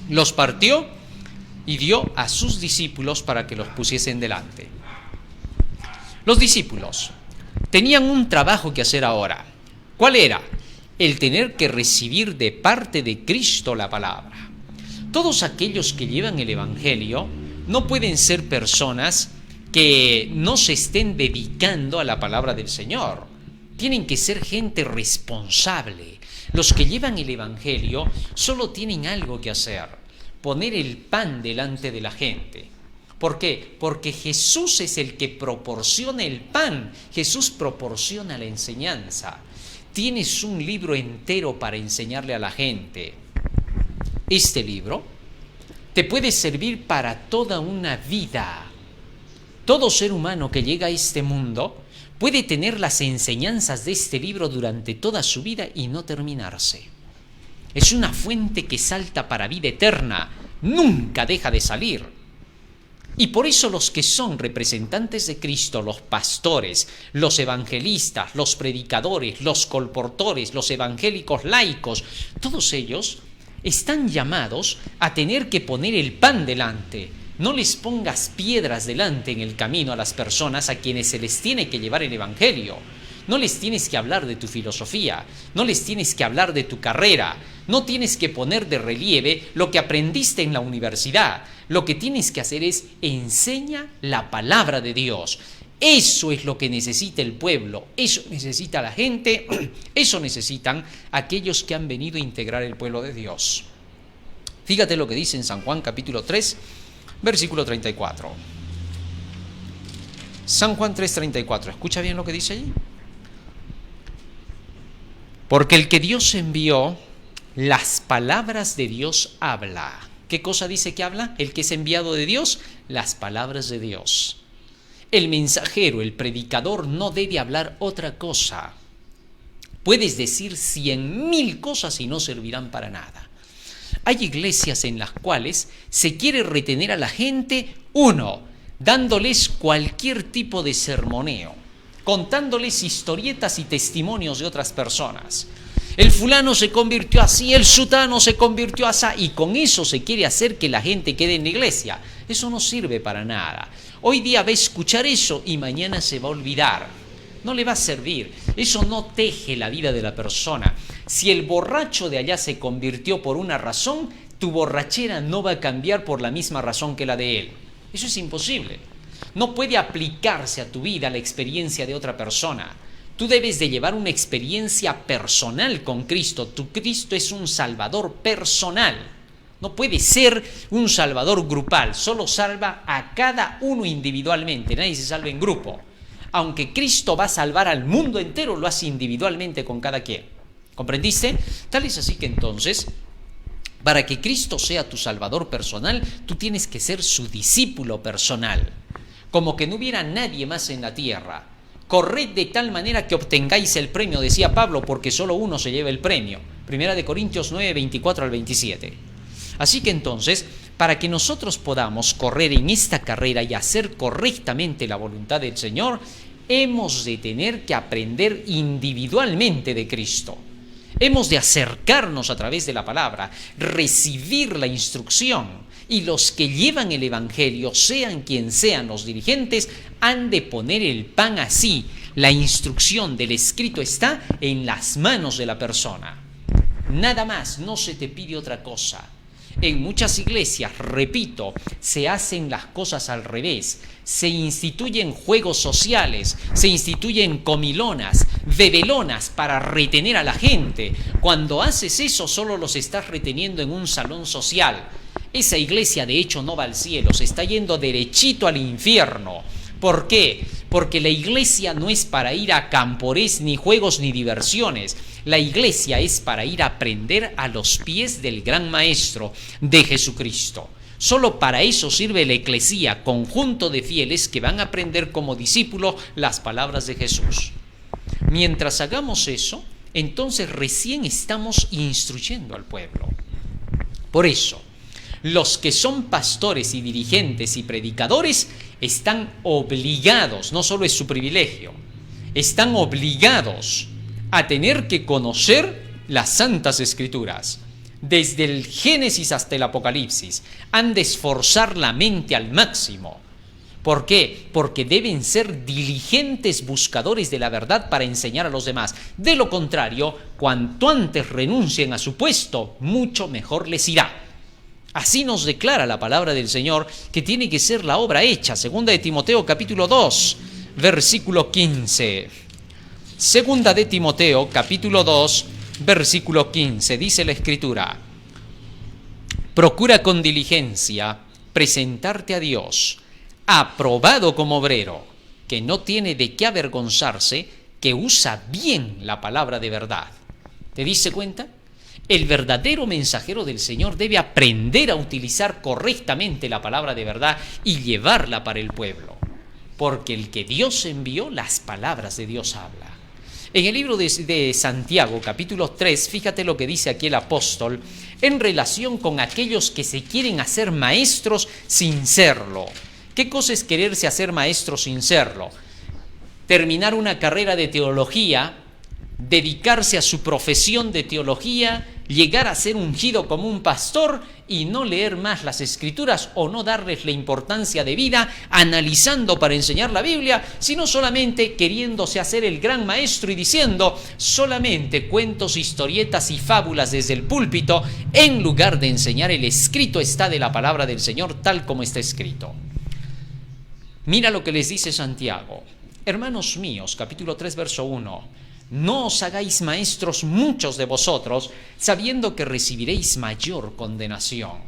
los partió y dio a sus discípulos para que los pusiesen delante. Los discípulos tenían un trabajo que hacer ahora. ¿Cuál era? El tener que recibir de parte de Cristo la palabra. Todos aquellos que llevan el Evangelio no pueden ser personas que no se estén dedicando a la palabra del Señor. Tienen que ser gente responsable. Los que llevan el Evangelio solo tienen algo que hacer: poner el pan delante de la gente. ¿Por qué? Porque Jesús es el que proporciona el pan. Jesús proporciona la enseñanza. Tienes un libro entero para enseñarle a la gente. Este libro te puede servir para toda una vida. Todo ser humano que llega a este mundo puede tener las enseñanzas de este libro durante toda su vida y no terminarse. Es una fuente que salta para vida eterna, nunca deja de salir. Y por eso los que son representantes de Cristo, los pastores, los evangelistas, los predicadores, los colportores, los evangélicos laicos, todos ellos están llamados a tener que poner el pan delante. No les pongas piedras delante en el camino a las personas a quienes se les tiene que llevar el evangelio. No les tienes que hablar de tu filosofía, no les tienes que hablar de tu carrera, no tienes que poner de relieve lo que aprendiste en la universidad. Lo que tienes que hacer es enseña la palabra de Dios. Eso es lo que necesita el pueblo, eso necesita la gente, eso necesitan aquellos que han venido a integrar el pueblo de Dios. Fíjate lo que dice en San Juan capítulo 3, versículo 34. San Juan 3:34, escucha bien lo que dice allí. Porque el que Dios envió, las palabras de Dios habla. ¿Qué cosa dice que habla? El que es enviado de Dios, las palabras de Dios. El mensajero, el predicador, no debe hablar otra cosa. Puedes decir 100.000 cosas y no servirán para nada. Hay iglesias en las cuales se quiere retener a la gente, dándoles cualquier tipo de sermoneo, contándoles historietas y testimonios de otras personas. El fulano se convirtió así, el sutano se convirtió así, y con eso se quiere hacer que la gente quede en la iglesia. Eso no sirve para nada. Hoy día va a escuchar eso y mañana se va a olvidar. No le va a servir. Eso no teje la vida de la persona. Si el borracho de allá se convirtió por una razón, tu borrachera no va a cambiar por la misma razón que la de él. Eso es imposible. No puede aplicarse a tu vida la experiencia de otra persona. Tú debes de llevar una experiencia personal con Cristo. Tu Cristo es un salvador personal. No puede ser un salvador grupal. Solo salva a cada uno individualmente. Nadie se salva en grupo. Aunque Cristo va a salvar al mundo entero, lo hace individualmente con cada quien. ¿Comprendiste? Tal es así que entonces, para que Cristo sea tu salvador personal, tú tienes que ser su discípulo personal. Como que no hubiera nadie más en la tierra. Corred de tal manera que obtengáis el premio, decía Pablo, porque solo uno se lleva el premio. Primera de Corintios 9, 24 al 27. Así que entonces, para que nosotros podamos correr en esta carrera y hacer correctamente la voluntad del Señor, hemos de tener que aprender individualmente de Cristo. Hemos de acercarnos a través de la palabra, recibir la instrucción. Y los que llevan el evangelio, sean quien sean los dirigentes, han de poner el pan así. La instrucción del escrito está en las manos de la persona. Nada más, no se te pide otra cosa. En muchas iglesias, repito, se hacen las cosas al revés. Se instituyen juegos sociales, se instituyen comilonas, bebelonas para retener a la gente. Cuando haces eso, solo los estás reteniendo en un salón social. Esa iglesia de hecho no va al cielo, se está yendo derechito al infierno. ¿Por qué? Porque la iglesia no es para ir a camporés, ni juegos, ni diversiones. La iglesia es para ir a aprender a los pies del gran maestro, de Jesucristo. Solo para eso sirve la eclesía, conjunto de fieles que van a aprender como discípulos las palabras de Jesús. Mientras hagamos eso, entonces recién estamos instruyendo al pueblo. Por eso, los que son pastores y dirigentes y predicadores están obligados, no solo es su privilegio, están obligados a tener que conocer las Santas Escrituras. Desde el Génesis hasta el Apocalipsis, han de esforzar la mente al máximo. ¿Por qué? Porque deben ser diligentes buscadores de la verdad para enseñar a los demás. De lo contrario, cuanto antes renuncien a su puesto, mucho mejor les irá. Así nos declara la palabra del Señor que tiene que ser la obra hecha. Segunda de Timoteo capítulo 2, versículo 15. Segunda de Timoteo capítulo 2, versículo 15. Dice la Escritura: procura con diligencia presentarte a Dios, aprobado como obrero, que no tiene de qué avergonzarse, que usa bien la palabra de verdad. ¿Te diste cuenta? El verdadero mensajero del Señor debe aprender a utilizar correctamente la palabra de verdad y llevarla para el pueblo. Porque el que Dios envió, las palabras de Dios habla. En el libro de Santiago, capítulo 3, fíjate lo que dice aquí el apóstol en relación con aquellos que se quieren hacer maestros sin serlo. ¿Qué cosa es quererse hacer maestro sin serlo? Terminar una carrera de teología, dedicarse a su profesión de teología, llegar a ser ungido como un pastor y no leer más las escrituras o no darles la importancia de vida analizando para enseñar la Biblia, sino solamente queriéndose hacer el gran maestro y diciendo solamente cuentos, historietas y fábulas desde el púlpito, en lugar de enseñar el escrito está de la palabra del Señor tal como está escrito. Mira lo que les dice Santiago. Hermanos míos, capítulo 3, verso 1. No os hagáis maestros muchos de vosotros, sabiendo que recibiréis mayor condenación.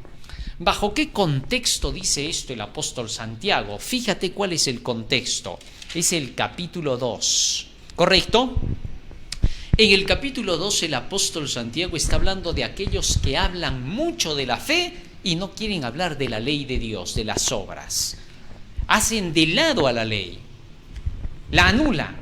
¿Bajo qué contexto dice esto el apóstol Santiago? Fíjate cuál es el contexto. Es el capítulo 2, ¿correcto? En el capítulo 2 el apóstol Santiago está hablando de aquellos que hablan mucho de la fe y no quieren hablar de la ley de Dios, de las obras. Hacen de lado a la ley, la anulan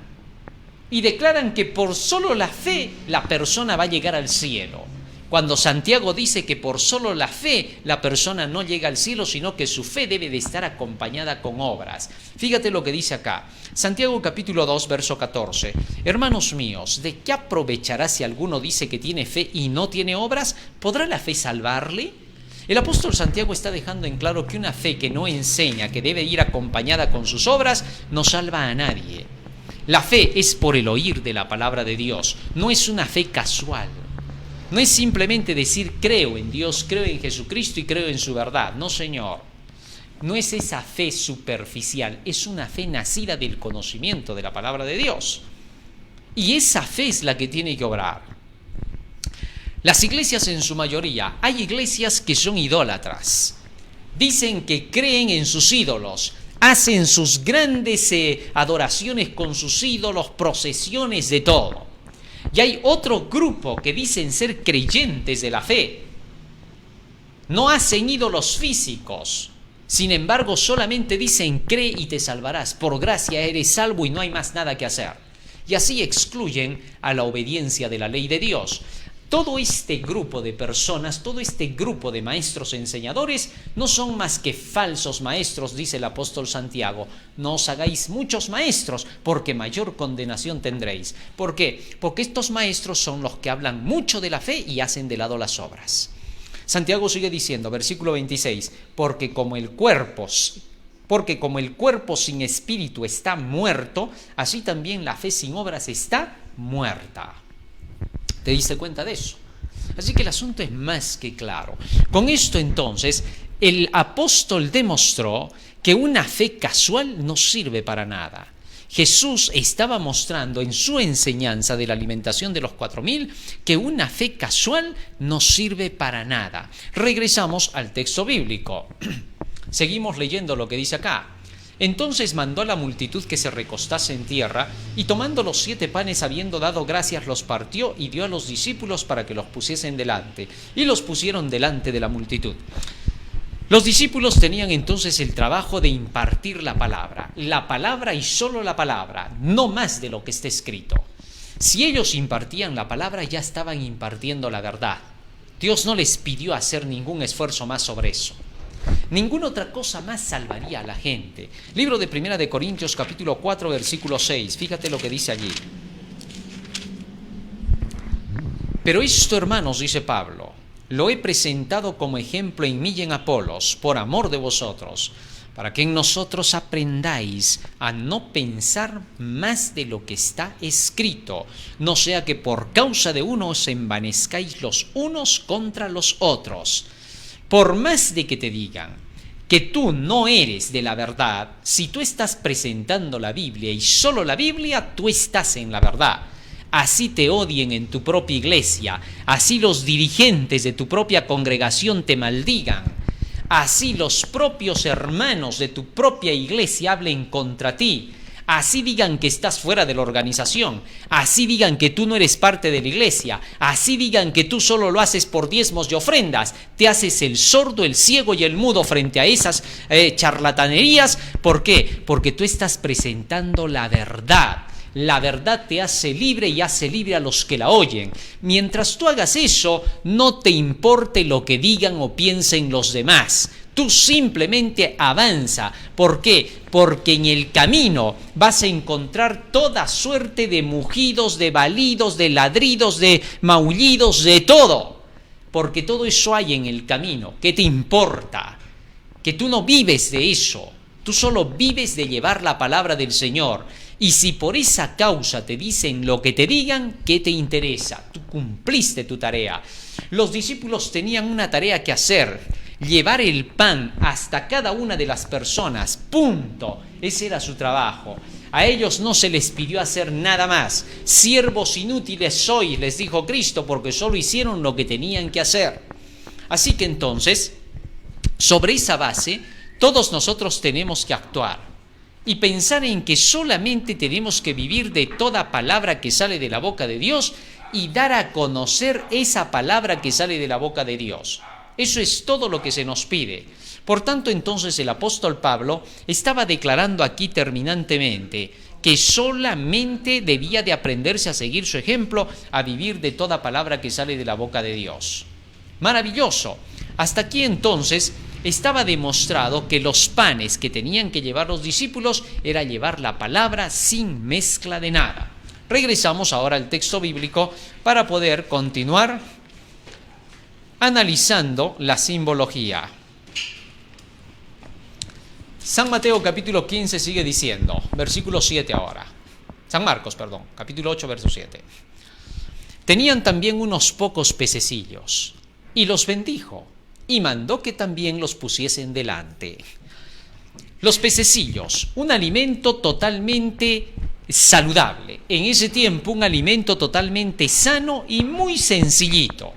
y declaran que por solo la fe la persona va a llegar al cielo. Cuando Santiago dice que por solo la fe la persona no llega al cielo, sino que su fe debe de estar acompañada con obras. Fíjate lo que dice acá. Santiago capítulo 2, verso 14. Hermanos míos, ¿de qué aprovechará si alguno dice que tiene fe y no tiene obras? ¿Podrá la fe salvarle? El apóstol Santiago está dejando en claro que una fe que no enseña, que debe ir acompañada con sus obras, no salva a nadie. La fe es por el oír de la palabra de Dios, no es una fe casual. No es simplemente decir creo en Dios, creo en Jesucristo y creo en su verdad. No, Señor. No es esa fe superficial, es una fe nacida del conocimiento de la palabra de Dios. Y esa fe es la que tiene que obrar. Las iglesias en su mayoría, hay iglesias que son idólatras. Dicen que creen en sus ídolos, hacen sus grandes adoraciones con sus ídolos, procesiones de todo. Y hay otro grupo que dicen ser creyentes de la fe. No hacen ídolos físicos. Sin embargo, solamente dicen cree y te salvarás. Por gracia eres salvo y no hay más nada que hacer. Y así excluyen a la obediencia de la ley de Dios. Todo este grupo de personas, todo este grupo de maestros enseñadores no son más que falsos maestros, dice el apóstol Santiago. No os hagáis muchos maestros, porque mayor condenación tendréis. ¿Por qué? Porque estos maestros son los que hablan mucho de la fe y hacen de lado las obras. Santiago sigue diciendo, versículo 26, porque como el cuerpo sin espíritu está muerto, así también la fe sin obras está muerta. ¿Te diste cuenta de eso? Así que el asunto es más que claro. Con esto entonces, el apóstol demostró que una fe casual no sirve para nada. Jesús estaba mostrando en su enseñanza de la alimentación de los 4,000 que una fe casual no sirve para nada. Regresamos al texto bíblico. Seguimos leyendo lo que dice acá. Entonces mandó a la multitud que se recostase en tierra, y tomando los 7 panes, habiendo dado gracias, los partió y dio a los discípulos para que los pusiesen delante, y los pusieron delante de la multitud. Los discípulos tenían entonces el trabajo de impartir la palabra y solo la palabra, no más de lo que está escrito. Si ellos impartían la palabra, ya estaban impartiendo la verdad. Dios no les pidió hacer ningún esfuerzo más sobre eso. Ninguna otra cosa más salvaría a la gente. Libro de 1 de Corintios, capítulo 4, versículo 6. Fíjate lo que dice allí. Pero esto, hermanos, dice Pablo, lo he presentado como ejemplo en mí y en Apolos, por amor de vosotros, para que en nosotros aprendáis a no pensar más de lo que está escrito, no sea que por causa de uno os envanezcáis los unos contra los otros. Por más de que te digan que tú no eres de la verdad, si tú estás presentando la Biblia y solo la Biblia, tú estás en la verdad. Así te odien en tu propia iglesia, así los dirigentes de tu propia congregación te maldigan, así los propios hermanos de tu propia iglesia hablen contra ti, así digan que estás fuera de la organización, así digan que tú no eres parte de la iglesia, así digan que tú solo lo haces por diezmos y ofrendas, te haces el sordo, el ciego y el mudo frente a esas charlatanerías. ¿Por qué? Porque tú estás presentando la verdad. La verdad te hace libre y hace libre a los que la oyen. Mientras tú hagas eso, no te importe lo que digan o piensen los demás. Tú simplemente avanza. ¿Por qué? Porque en el camino vas a encontrar toda suerte de mugidos, de balidos, de ladridos, de maullidos, de todo. Porque todo eso hay en el camino. ¿Qué te importa? Que tú no vives de eso. Tú solo vives de llevar la palabra del Señor. Y si por esa causa te dicen lo que te digan, ¿qué te interesa? Tú cumpliste tu tarea. Los discípulos tenían una tarea que hacer: llevar el pan hasta cada una de las personas. Punto. Ese era su trabajo. A ellos no se les pidió hacer nada más. Siervos inútiles sois, les dijo Cristo, porque solo hicieron lo que tenían que hacer. Así que entonces, sobre esa base, todos nosotros tenemos que actuar y pensar en que solamente tenemos que vivir de toda palabra que sale de la boca de Dios y dar a conocer esa palabra que sale de la boca de Dios. Eso es todo lo que se nos pide. Por tanto, entonces el apóstol Pablo estaba declarando aquí terminantemente que solamente debía de aprenderse a seguir su ejemplo, a vivir de toda palabra que sale de la boca de Dios. Maravilloso. Hasta aquí entonces estaba demostrado que los panes que tenían que llevar los discípulos era llevar la palabra sin mezcla de nada. Regresamos ahora al texto bíblico para poder continuar analizando la simbología. San Mateo capítulo 15 sigue diciendo, versículo 7 ahora. San Marcos, perdón, capítulo 8, verso 7. Tenían también unos pocos pececillos y los bendijo y mandó que también los pusiesen delante. Los pececillos, un alimento totalmente saludable. En ese tiempo, un alimento totalmente sano y muy sencillito.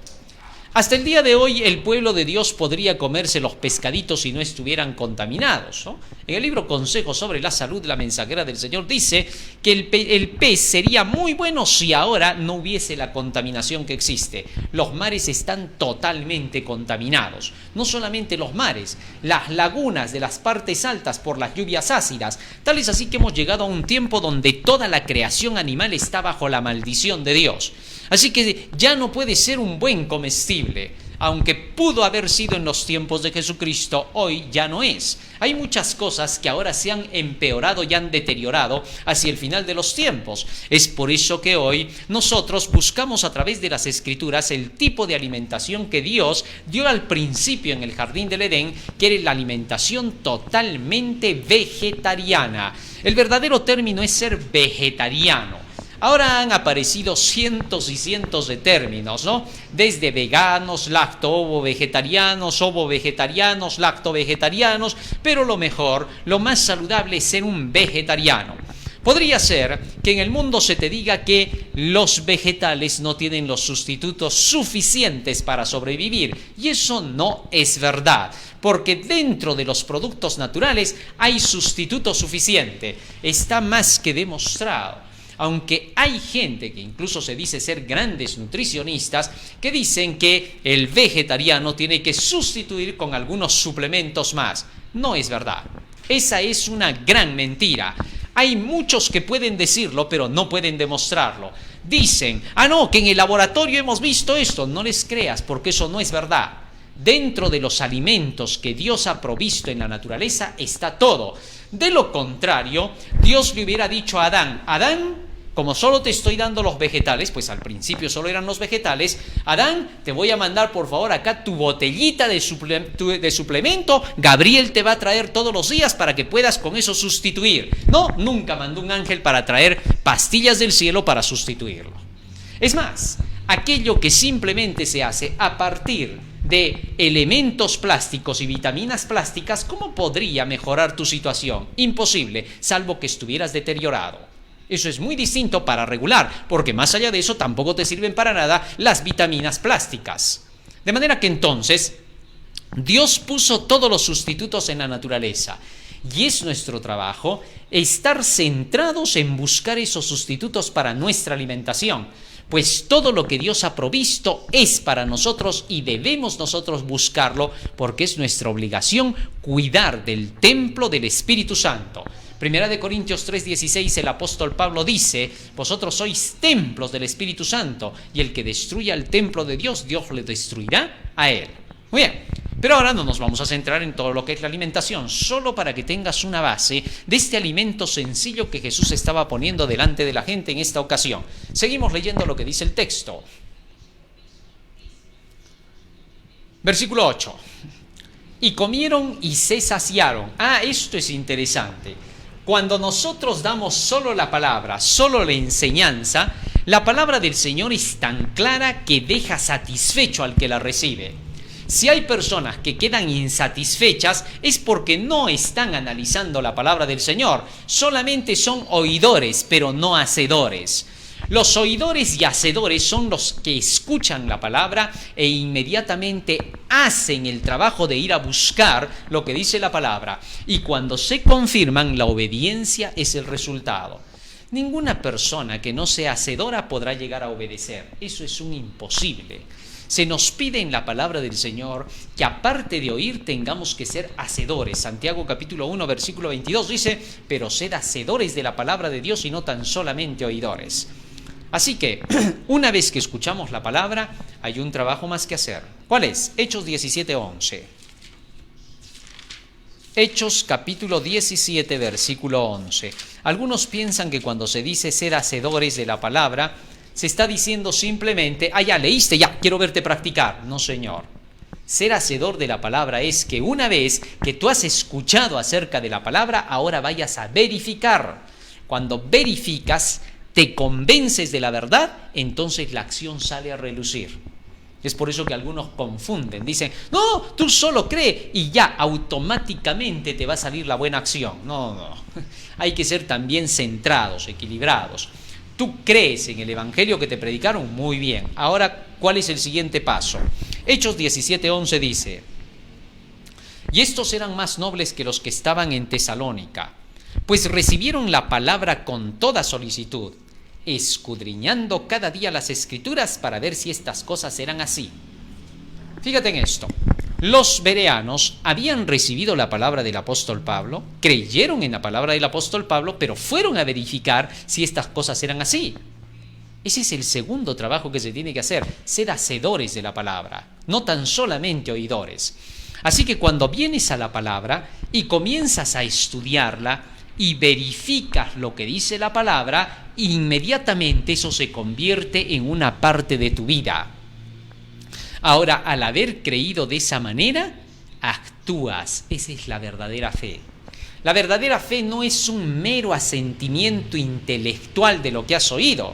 Hasta el día de hoy el pueblo de Dios podría comerse los pescaditos si no estuvieran contaminados, ¿no? En el libro Consejos sobre la Salud, la mensajera del Señor dice que el pez sería muy bueno si ahora no hubiese la contaminación que existe. Los mares están totalmente contaminados. No solamente los mares, las lagunas de las partes altas por las lluvias ácidas. Tal es así que hemos llegado a un tiempo donde toda la creación animal está bajo la maldición de Dios. Así que ya no puede ser un buen comestible, aunque pudo haber sido en los tiempos de Jesucristo, hoy ya no es. Hay muchas cosas que ahora se han empeorado y han deteriorado hacia el final de los tiempos. Es por eso que hoy nosotros buscamos a través de las Escrituras el tipo de alimentación que Dios dio al principio en el Jardín del Edén, que era la alimentación totalmente vegetariana. El verdadero término es ser vegetariano. Ahora han aparecido cientos y cientos de términos, ¿no? Desde veganos, lacto-ovo-vegetarianos, ovo-vegetarianos, lacto-vegetarianos, pero lo mejor, lo más saludable es ser un vegetariano. Podría ser que en el mundo se te diga que los vegetales no tienen los sustitutos suficientes para sobrevivir, y eso no es verdad, porque dentro de los productos naturales hay sustituto suficiente. Está más que demostrado. Aunque hay gente que incluso se dice ser grandes nutricionistas que dicen que el vegetariano tiene que sustituir con algunos suplementos más. No es verdad. Esa es una gran mentira. Hay muchos que pueden decirlo, pero no pueden demostrarlo. Dicen, no, que en el laboratorio hemos visto esto. No les creas, porque eso no es verdad. Dentro de los alimentos que Dios ha provisto en la naturaleza está todo. De lo contrario, Dios le hubiera dicho a Adán, Adán, como solo te estoy dando los vegetales, pues al principio solo eran los vegetales, Adán, te voy a mandar por favor acá tu botellita de suplemento, Gabriel te va a traer todos los días para que puedas con eso sustituir. No, nunca mandó un ángel para traer pastillas del cielo para sustituirlo. Es más, aquello que simplemente se hace a partir de elementos plásticos y vitaminas plásticas, ¿cómo podría mejorar tu situación? Imposible, salvo que estuvieras deteriorado. Eso es muy distinto para regular, porque más allá de eso tampoco te sirven para nada las vitaminas plásticas. De manera que entonces, Dios puso todos los sustitutos en la naturaleza. Y es nuestro trabajo estar centrados en buscar esos sustitutos para nuestra alimentación. Pues todo lo que Dios ha provisto es para nosotros y debemos nosotros buscarlo porque es nuestra obligación cuidar del templo del Espíritu Santo. Primera de Corintios 3:16, el apóstol Pablo dice: vosotros sois templos del Espíritu Santo, y el que destruya el templo de Dios, Dios le destruirá a él. Muy bien, pero ahora no nos vamos a centrar en todo lo que es la alimentación, solo para que tengas una base de este alimento sencillo que Jesús estaba poniendo delante de la gente en esta ocasión. Seguimos leyendo lo que dice el texto. Versículo 8. Y comieron y se saciaron. Esto es interesante. Cuando nosotros damos solo la palabra, solo la enseñanza, la palabra del Señor es tan clara que deja satisfecho al que la recibe. Si hay personas que quedan insatisfechas, es porque no están analizando la palabra del Señor. Solamente son oidores, pero no hacedores. Los oidores y hacedores son los que escuchan la palabra e inmediatamente hacen el trabajo de ir a buscar lo que dice la palabra. Y cuando se confirman, la obediencia es el resultado. Ninguna persona que no sea hacedora podrá llegar a obedecer. Eso es un imposible. Se nos pide en la palabra del Señor que aparte de oír tengamos que ser hacedores. Santiago capítulo 1 versículo 22 dice: pero sed hacedores de la palabra de Dios y no tan solamente oidores. Así que, una vez que escuchamos la palabra, hay un trabajo más que hacer. ¿Cuál es? Hechos 17:11. Hechos capítulo 17, versículo 11. Algunos piensan que cuando se dice ser hacedores de la palabra, se está diciendo simplemente: ya leíste, ya, quiero verte practicar. No, señor. Ser hacedor de la palabra es que una vez que tú has escuchado acerca de la palabra, ahora vayas a verificar. Cuando verificas, te convences de la verdad, entonces la acción sale a relucir. Es por eso que algunos confunden, dicen: no, tú solo cree y ya automáticamente te va a salir la buena acción. No, hay que ser también centrados, equilibrados. Tú crees en el evangelio que te predicaron, muy bien. Ahora, ¿cuál es el siguiente paso? Hechos 17:11 dice: y estos eran más nobles que los que estaban en Tesalónica, pues recibieron la palabra con toda solicitud, escudriñando cada día las Escrituras para ver si estas cosas eran así. Fíjate en esto. Los bereanos habían recibido la palabra del apóstol Pablo, creyeron en la palabra del apóstol Pablo, pero fueron a verificar si estas cosas eran así. Ese es el segundo trabajo que se tiene que hacer, ser hacedores de la palabra, no tan solamente oidores. Así que cuando vienes a la palabra y comienzas a estudiarla y verificas lo que dice la palabra, inmediatamente eso se convierte en una parte de tu vida. Ahora, al haber creído de esa manera, actúas. Esa es la verdadera fe. La verdadera fe no es un mero asentimiento intelectual de lo que has oído.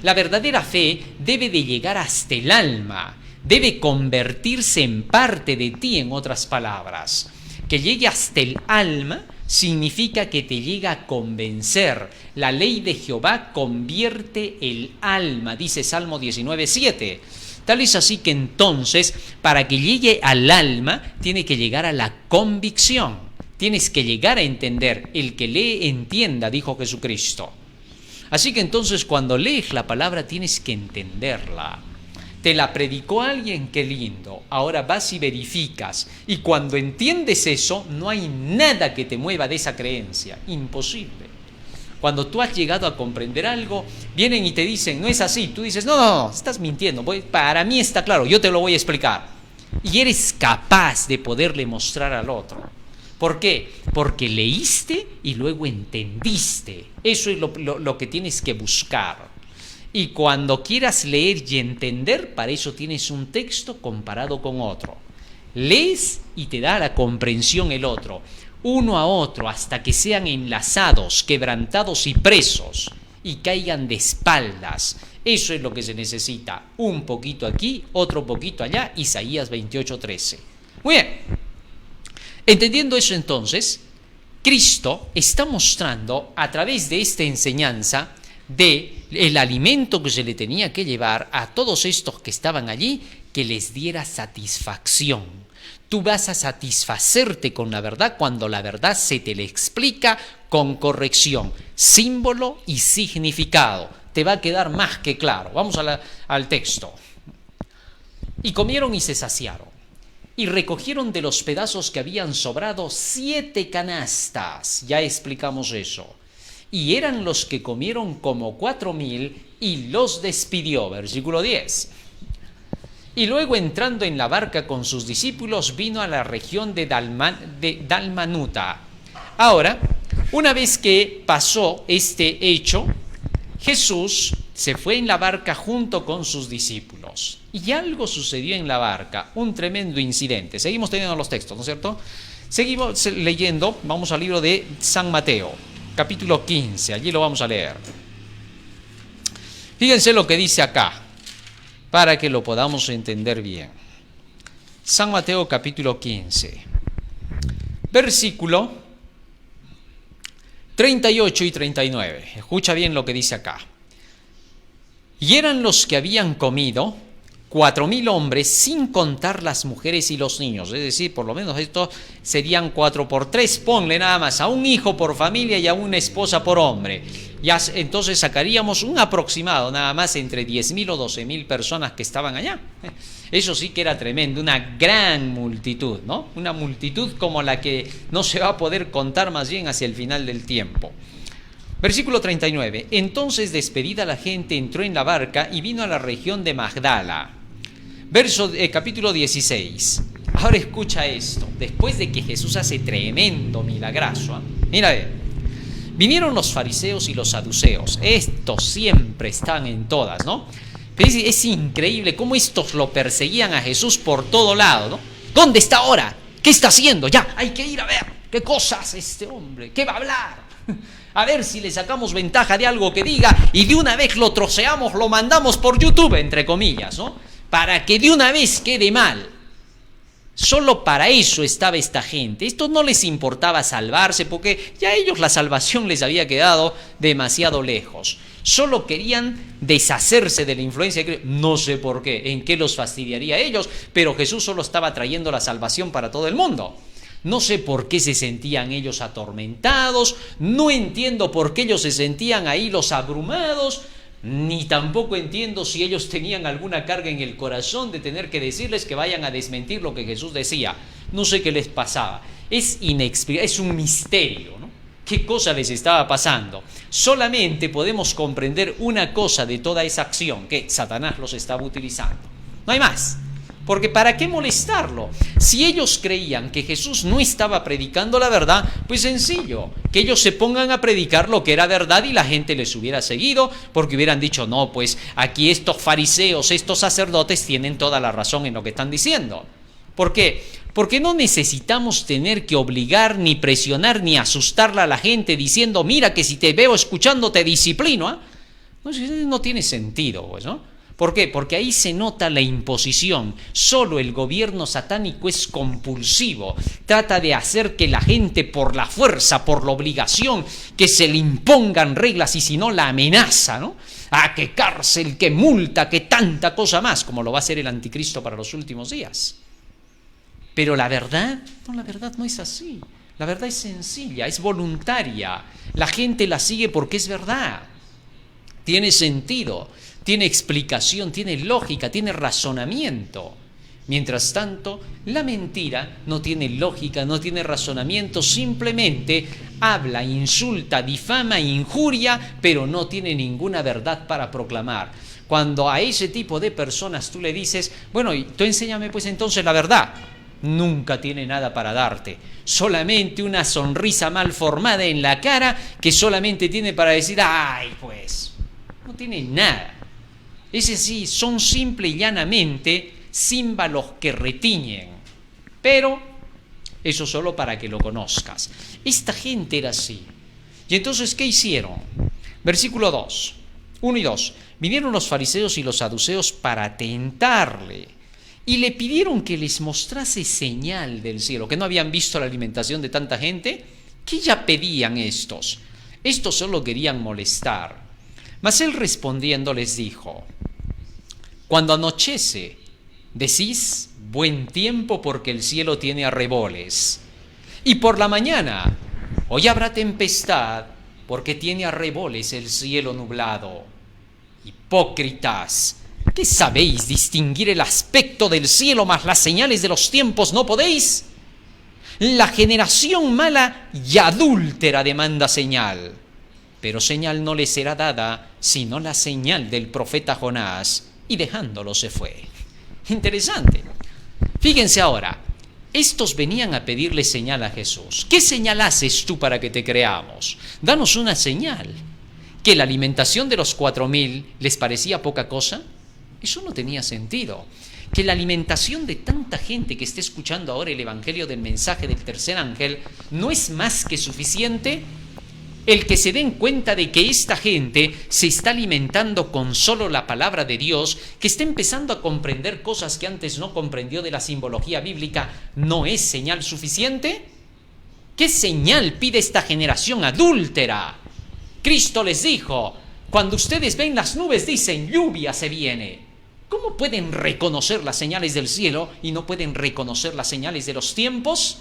La verdadera fe debe de llegar hasta el alma, debe convertirse en parte de ti, en otras palabras. Que llegue hasta el alma significa que te llega a convencer. La ley de Jehová convierte el alma, dice Salmo 19:7. Tal es así que entonces, para que llegue al alma, tiene que llegar a la convicción. Tienes que llegar a entender. El que lee, entienda, dijo Jesucristo. Así que entonces, cuando lees la palabra, tienes que entenderla. Te la predicó alguien, qué lindo. Ahora vas y verificas. Y cuando entiendes eso, no hay nada que te mueva de esa creencia. Imposible. Cuando tú has llegado a comprender algo, vienen y te dicen: no es así. Tú dices: no, estás mintiendo. Para mí está claro, yo te lo voy a explicar. Y eres capaz de poderle mostrar al otro. ¿Por qué? Porque leíste y luego entendiste. Eso es lo que tienes que buscar. Y cuando quieras leer y entender, para eso tienes un texto comparado con otro. Lees y te da la comprensión el otro, uno a otro, hasta que sean enlazados, quebrantados y presos, y caigan de espaldas. Eso es lo que se necesita. Un poquito aquí, otro poquito allá. Isaías 28:13. Muy bien. Entendiendo eso, entonces, Cristo está mostrando a través de esta enseñanza de el alimento que se le tenía que llevar a todos estos que estaban allí, que les diera satisfacción. Tú vas a satisfacerte con la verdad cuando la verdad se te le explica con corrección, símbolo y significado. Te va a quedar más que claro. Vamos al texto. Y comieron y se saciaron. y recogieron de los pedazos que habían sobrado 7 canastas. Ya explicamos eso. Y eran los que comieron como 4.000 y los despidió. Versículo 10. Y luego, entrando en la barca con sus discípulos, vino a la región de Dalmanuta. Ahora, una vez que pasó este hecho, Jesús se fue en la barca junto con sus discípulos. Y algo sucedió en la barca, un tremendo incidente. Seguimos teniendo los textos, ¿no es cierto? Seguimos leyendo, vamos al libro de San Mateo, capítulo 15, allí lo vamos a leer. Fíjense lo que dice acá, para que lo podamos entender bien. San Mateo, capítulo 15, versículo 38 y 39. Escucha bien lo que dice acá. Y eran los que habían comido 4.000 hombres, sin contar las mujeres y los niños. Es decir, por lo menos esto serían 4 por 3. Ponle nada más a un hijo por familia y a una esposa por hombre. Ya, entonces sacaríamos un aproximado nada más entre 10.000 o 12.000 personas que estaban allá. Eso sí que era tremendo, una gran multitud, ¿no? Una multitud como la que no se va a poder contar más bien hacia el final del tiempo. Versículo 39. Entonces, despedida la gente, entró en la barca y vino a la región de Magdala. Capítulo 16. Ahora escucha esto. Después de que Jesús hace tremendo milagrazo, ¿eh? Mira, vinieron los fariseos y los saduceos. Estos siempre están en todas, ¿no? Es increíble cómo estos lo perseguían a Jesús por todo lado, ¿no? ¿Dónde está ahora? ¿Qué está haciendo? Ya, hay que ir a ver qué cosas este hombre, qué va a hablar. A ver si le sacamos ventaja de algo que diga y de una vez lo troceamos, lo mandamos por YouTube, entre comillas, ¿no? Para que de una vez quede mal. Solo para eso estaba esta gente. Esto no les importaba salvarse, porque ya a ellos la salvación les había quedado demasiado lejos. Solo querían deshacerse de la influencia. No sé por qué, en qué los fastidiaría a ellos, pero Jesús solo estaba trayendo la salvación para todo el mundo. No sé por qué se sentían ellos atormentados, no entiendo por qué ellos se sentían ahí los abrumados, ni tampoco entiendo si ellos tenían alguna carga en el corazón de tener que decirles que vayan a desmentir lo que Jesús decía. No sé qué les pasaba. Es inexplicable, es un misterio, ¿no? ¿Qué cosa les estaba pasando? Solamente podemos comprender una cosa de toda esa acción, que Satanás los estaba utilizando. No hay más. Porque ¿para qué molestarlo? Si ellos creían que Jesús no estaba predicando la verdad, pues sencillo, que ellos se pongan a predicar lo que era verdad y la gente les hubiera seguido, porque hubieran dicho, no, pues aquí estos fariseos, estos sacerdotes tienen toda la razón en lo que están diciendo. ¿Por qué? Porque no necesitamos tener que obligar, ni presionar, ni asustarla a la gente diciendo, mira que si te veo escuchando te disciplino, ¿eh? No tiene sentido, pues, ¿no? ¿Por qué? Porque ahí se nota la imposición. Solo el gobierno satánico es compulsivo. Trata de hacer que la gente por la fuerza, por la obligación, que se le impongan reglas y si no la amenaza, ¿no? Ah, que cárcel, que multa, que tanta cosa más, como lo va a hacer el anticristo para los últimos días. Pero la verdad no es así. La verdad es sencilla, es voluntaria. La gente la sigue porque es verdad. Tiene sentido. Tiene explicación, tiene lógica, tiene razonamiento. Mientras tanto, la mentira no tiene lógica, no tiene razonamiento, simplemente habla, insulta, difama, injuria, pero no tiene ninguna verdad para proclamar. Cuando a ese tipo de personas tú le dices, bueno, tú enséñame pues entonces la verdad, nunca tiene nada para darte, solamente una sonrisa mal formada en la cara que solamente tiene para decir, ay, pues, no tiene nada. Es así, son simple y llanamente címbalos que retiñen, pero eso solo para que lo conozcas. Esta gente era así. Y entonces, ¿qué hicieron? Versículo 2, 1 y 2. Vinieron los fariseos y los saduceos para tentarle y le pidieron que les mostrase señal del cielo, que no habían visto la alimentación de tanta gente. ¿Qué ya pedían estos? Estos solo querían molestar. Mas él respondiendo les dijo, cuando anochece, decís buen tiempo porque el cielo tiene arreboles, y por la mañana, hoy habrá tempestad porque tiene arreboles el cielo nublado. Hipócritas, ¿Qué sabéis distinguir el aspecto del cielo, mas las señales de los tiempos no podéis? La generación mala y adúltera demanda señal, pero señal no le será dada, sino la señal del profeta Jonás, y dejándolo se fue. Interesante. Fíjense ahora, estos venían a pedirle señal a Jesús. ¿Qué señal haces tú para que te creamos? Danos una señal. ¿Que la alimentación de los 4.000 les parecía poca cosa? Eso no tenía sentido. Que la alimentación de tanta gente que esté escuchando ahora el evangelio del mensaje del tercer ángel no es más que suficiente. El que se den cuenta de que esta gente se está alimentando con solo la palabra de Dios, que está empezando a comprender cosas que antes no comprendió de la simbología bíblica, ¿no es señal suficiente? ¿Qué señal pide esta generación adúltera? Cristo les dijo, cuando ustedes ven las nubes dicen, lluvia se viene. ¿Cómo pueden reconocer las señales del cielo y no pueden reconocer las señales de los tiempos?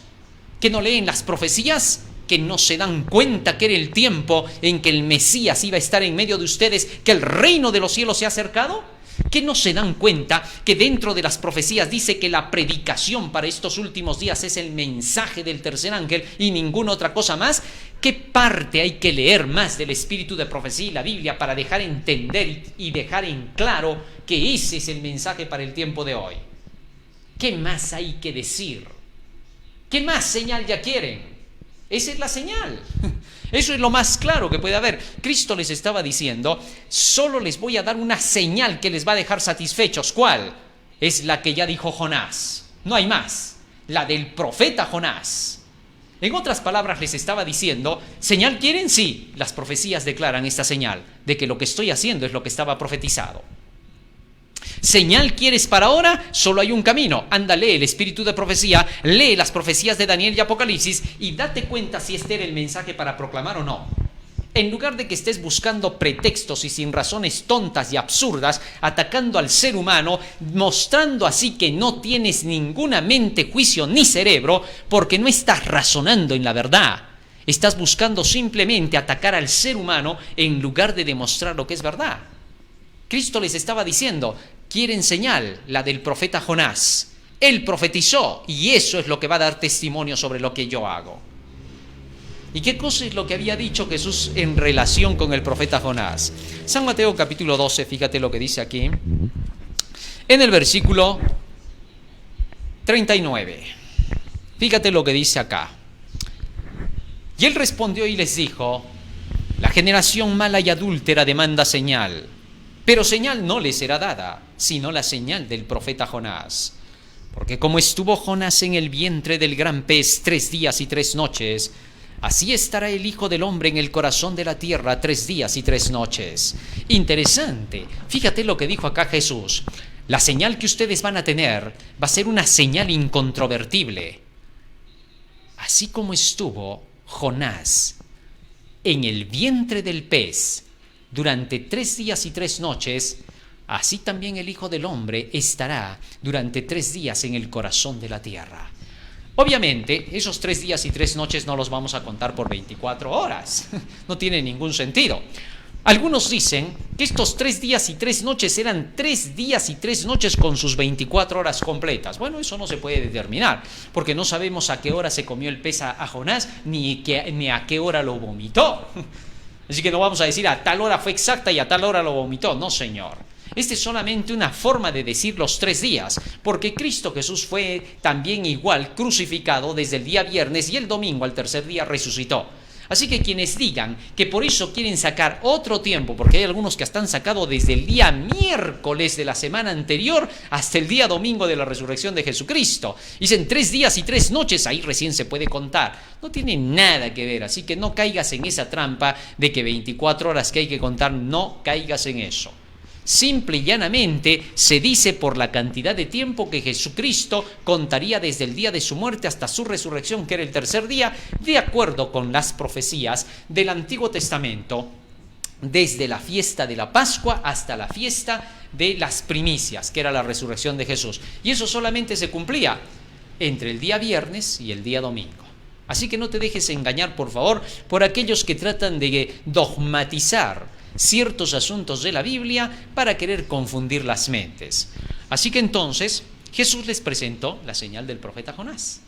¿Que no leen las profecías? ¿Que no se dan cuenta que era el tiempo en que el Mesías iba a estar en medio de ustedes, que el reino de los cielos se ha acercado? ¿Que no se dan cuenta que dentro de las profecías dice que la predicación para estos últimos días es el mensaje del tercer ángel y ninguna otra cosa más? ¿Qué parte hay que leer más del espíritu de profecía y la Biblia para dejar entender y dejar en claro que ese es el mensaje para el tiempo de hoy? ¿Qué más hay que decir? ¿Qué más señal ya quieren? Esa es la señal. Eso es lo más claro que puede haber. Cristo les estaba diciendo, solo les voy a dar una señal que les va a dejar satisfechos. ¿Cuál? Es la que ya dijo Jonás. No hay más. La del profeta Jonás. En otras palabras les estaba diciendo, ¿señal quieren? Sí. Las profecías declaran esta señal de que lo que estoy haciendo es lo que estaba profetizado. ¿Señal quieres para ahora? Solo hay un camino. Anda, lee el espíritu de profecía, lee las profecías de Daniel y Apocalipsis y date cuenta si este era el mensaje para proclamar o no. En lugar de que estés buscando pretextos y sin razones tontas y absurdas, atacando al ser humano, mostrando así que no tienes ninguna mente, juicio ni cerebro, porque no estás razonando en la verdad. Estás buscando simplemente atacar al ser humano en lugar de demostrar lo que es verdad. Cristo les estaba diciendo, quieren señal, la del profeta Jonás. Él profetizó y eso es lo que va a dar testimonio sobre lo que yo hago. ¿Y qué cosa es lo que había dicho Jesús en relación con el profeta Jonás? San Mateo capítulo 12, fíjate lo que dice aquí, en el versículo 39. Fíjate lo que dice acá. Y él respondió y les dijo, la generación mala y adúltera demanda señal, pero señal no le será dada, sino la señal del profeta Jonás. Porque como estuvo Jonás en el vientre del gran pez 3 días y 3 noches, así estará el Hijo del Hombre en el corazón de la tierra 3 días y 3 noches. Interesante. Fíjate lo que dijo acá Jesús. La señal que ustedes van a tener va a ser una señal incontrovertible. Así como estuvo Jonás en el vientre del pez durante 3 días y 3 noches, así también el Hijo del Hombre estará durante 3 días en el corazón de la tierra. Obviamente, esos 3 días y 3 noches no los vamos a contar por 24 horas. No tiene ningún sentido. Algunos dicen que estos 3 días y 3 noches eran 3 días y 3 noches con sus 24 horas completas. Bueno, eso no se puede determinar, porque no sabemos a qué hora se comió el pez a Jonás, ni a qué hora lo vomitó. Así que no vamos a decir a tal hora fue exacta y a tal hora lo vomitó. No, señor. Esta es solamente una forma de decir los 3 días, porque Cristo Jesús fue también igual crucificado desde el día viernes y el domingo al tercer día resucitó. Así que quienes digan que por eso quieren sacar otro tiempo, porque hay algunos que hasta han sacado desde el día miércoles de la semana anterior hasta el día domingo de la resurrección de Jesucristo, dicen 3 días y 3 noches, ahí recién se puede contar. No tiene nada que ver, así que no caigas en esa trampa de que 24 horas que hay que contar, no caigas en eso. Simple y llanamente se dice por la cantidad de tiempo que Jesucristo contaría desde el día de su muerte hasta su resurrección, que era el tercer día, de acuerdo con las profecías del Antiguo Testamento, desde la fiesta de la Pascua hasta la fiesta de las primicias, que era la resurrección de Jesús. Y eso solamente se cumplía entre el día viernes y el día domingo. Así que no te dejes engañar, por favor, por aquellos que tratan de dogmatizar ciertos asuntos de la Biblia para querer confundir las mentes. Así que entonces Jesús les presentó la señal del profeta Jonás.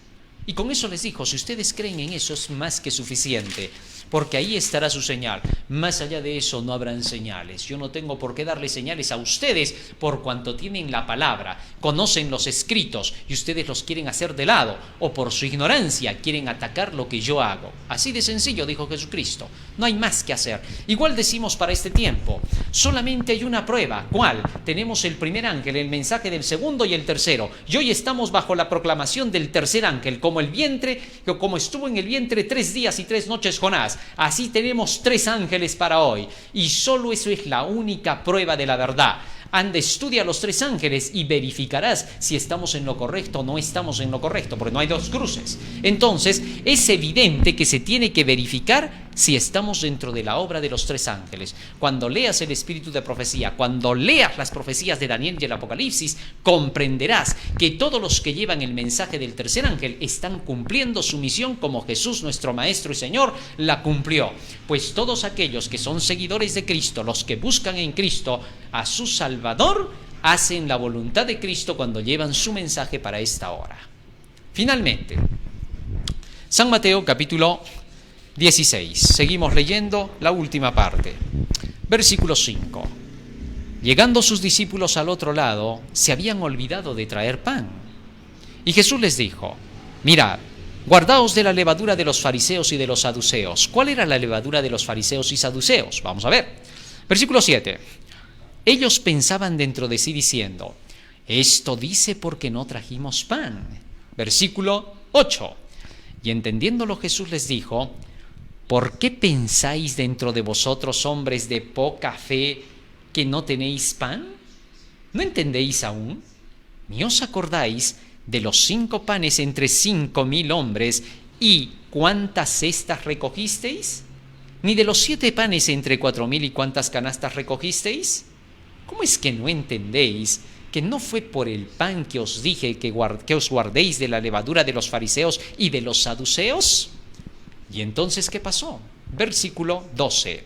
Y con eso les dijo, si ustedes creen en eso es más que suficiente, porque ahí estará su señal. Más allá de eso no habrán señales. Yo no tengo por qué darle señales a ustedes por cuanto tienen la palabra, conocen los escritos y ustedes los quieren hacer de lado, o por su ignorancia quieren atacar lo que yo hago. Así de sencillo, dijo Jesucristo. No hay más que hacer. Igual decimos para este tiempo, solamente hay una prueba. ¿Cuál? Tenemos el primer ángel, el mensaje del segundo y el tercero. Y hoy estamos bajo la proclamación del tercer ángel, como estuvo en el vientre 3 días y 3 noches Jonás. Así tenemos 3 ángeles para hoy. Y solo eso es la única prueba de la verdad. Anda, estudia los 3 ángeles y verificarás si estamos en lo correcto o no estamos en lo correcto, porque no hay 2 cruces. Entonces, es evidente que se tiene que verificar si estamos dentro de la obra de los 3 ángeles. Cuando leas el espíritu de profecía, cuando leas las profecías de Daniel y el Apocalipsis, comprenderás que todos los que llevan el mensaje del tercer ángel están cumpliendo su misión como Jesús, nuestro Maestro y Señor, la cumplió. Pues todos aquellos que son seguidores de Cristo, los que buscan en Cristo a su Salvador, hacen la voluntad de Cristo cuando llevan su mensaje para esta hora. Finalmente, San Mateo capítulo 16. Seguimos leyendo la última parte. Versículo 5. Llegando sus discípulos al otro lado, se habían olvidado de traer pan. Y Jesús les dijo, mirad, guardaos de la levadura de los fariseos y de los saduceos. ¿Cuál era la levadura de los fariseos y saduceos? Vamos a ver. Versículo 7. Ellos pensaban dentro de sí diciendo, esto dice porque no trajimos pan. Versículo 8. Y entendiéndolo Jesús les dijo, ¿por qué pensáis dentro de vosotros, hombres de poca fe, que no tenéis pan? ¿No entendéis aún? ¿Ni os acordáis de los 5 panes entre 5.000 hombres y cuántas cestas recogisteis? ¿Ni de los 7 panes entre 4.000 y cuántas canastas recogisteis? ¿Cómo es que no entendéis que no fue por el pan que os dije que os guardéis de la levadura de los fariseos y de los saduceos? ¿Y entonces qué pasó? Versículo 12.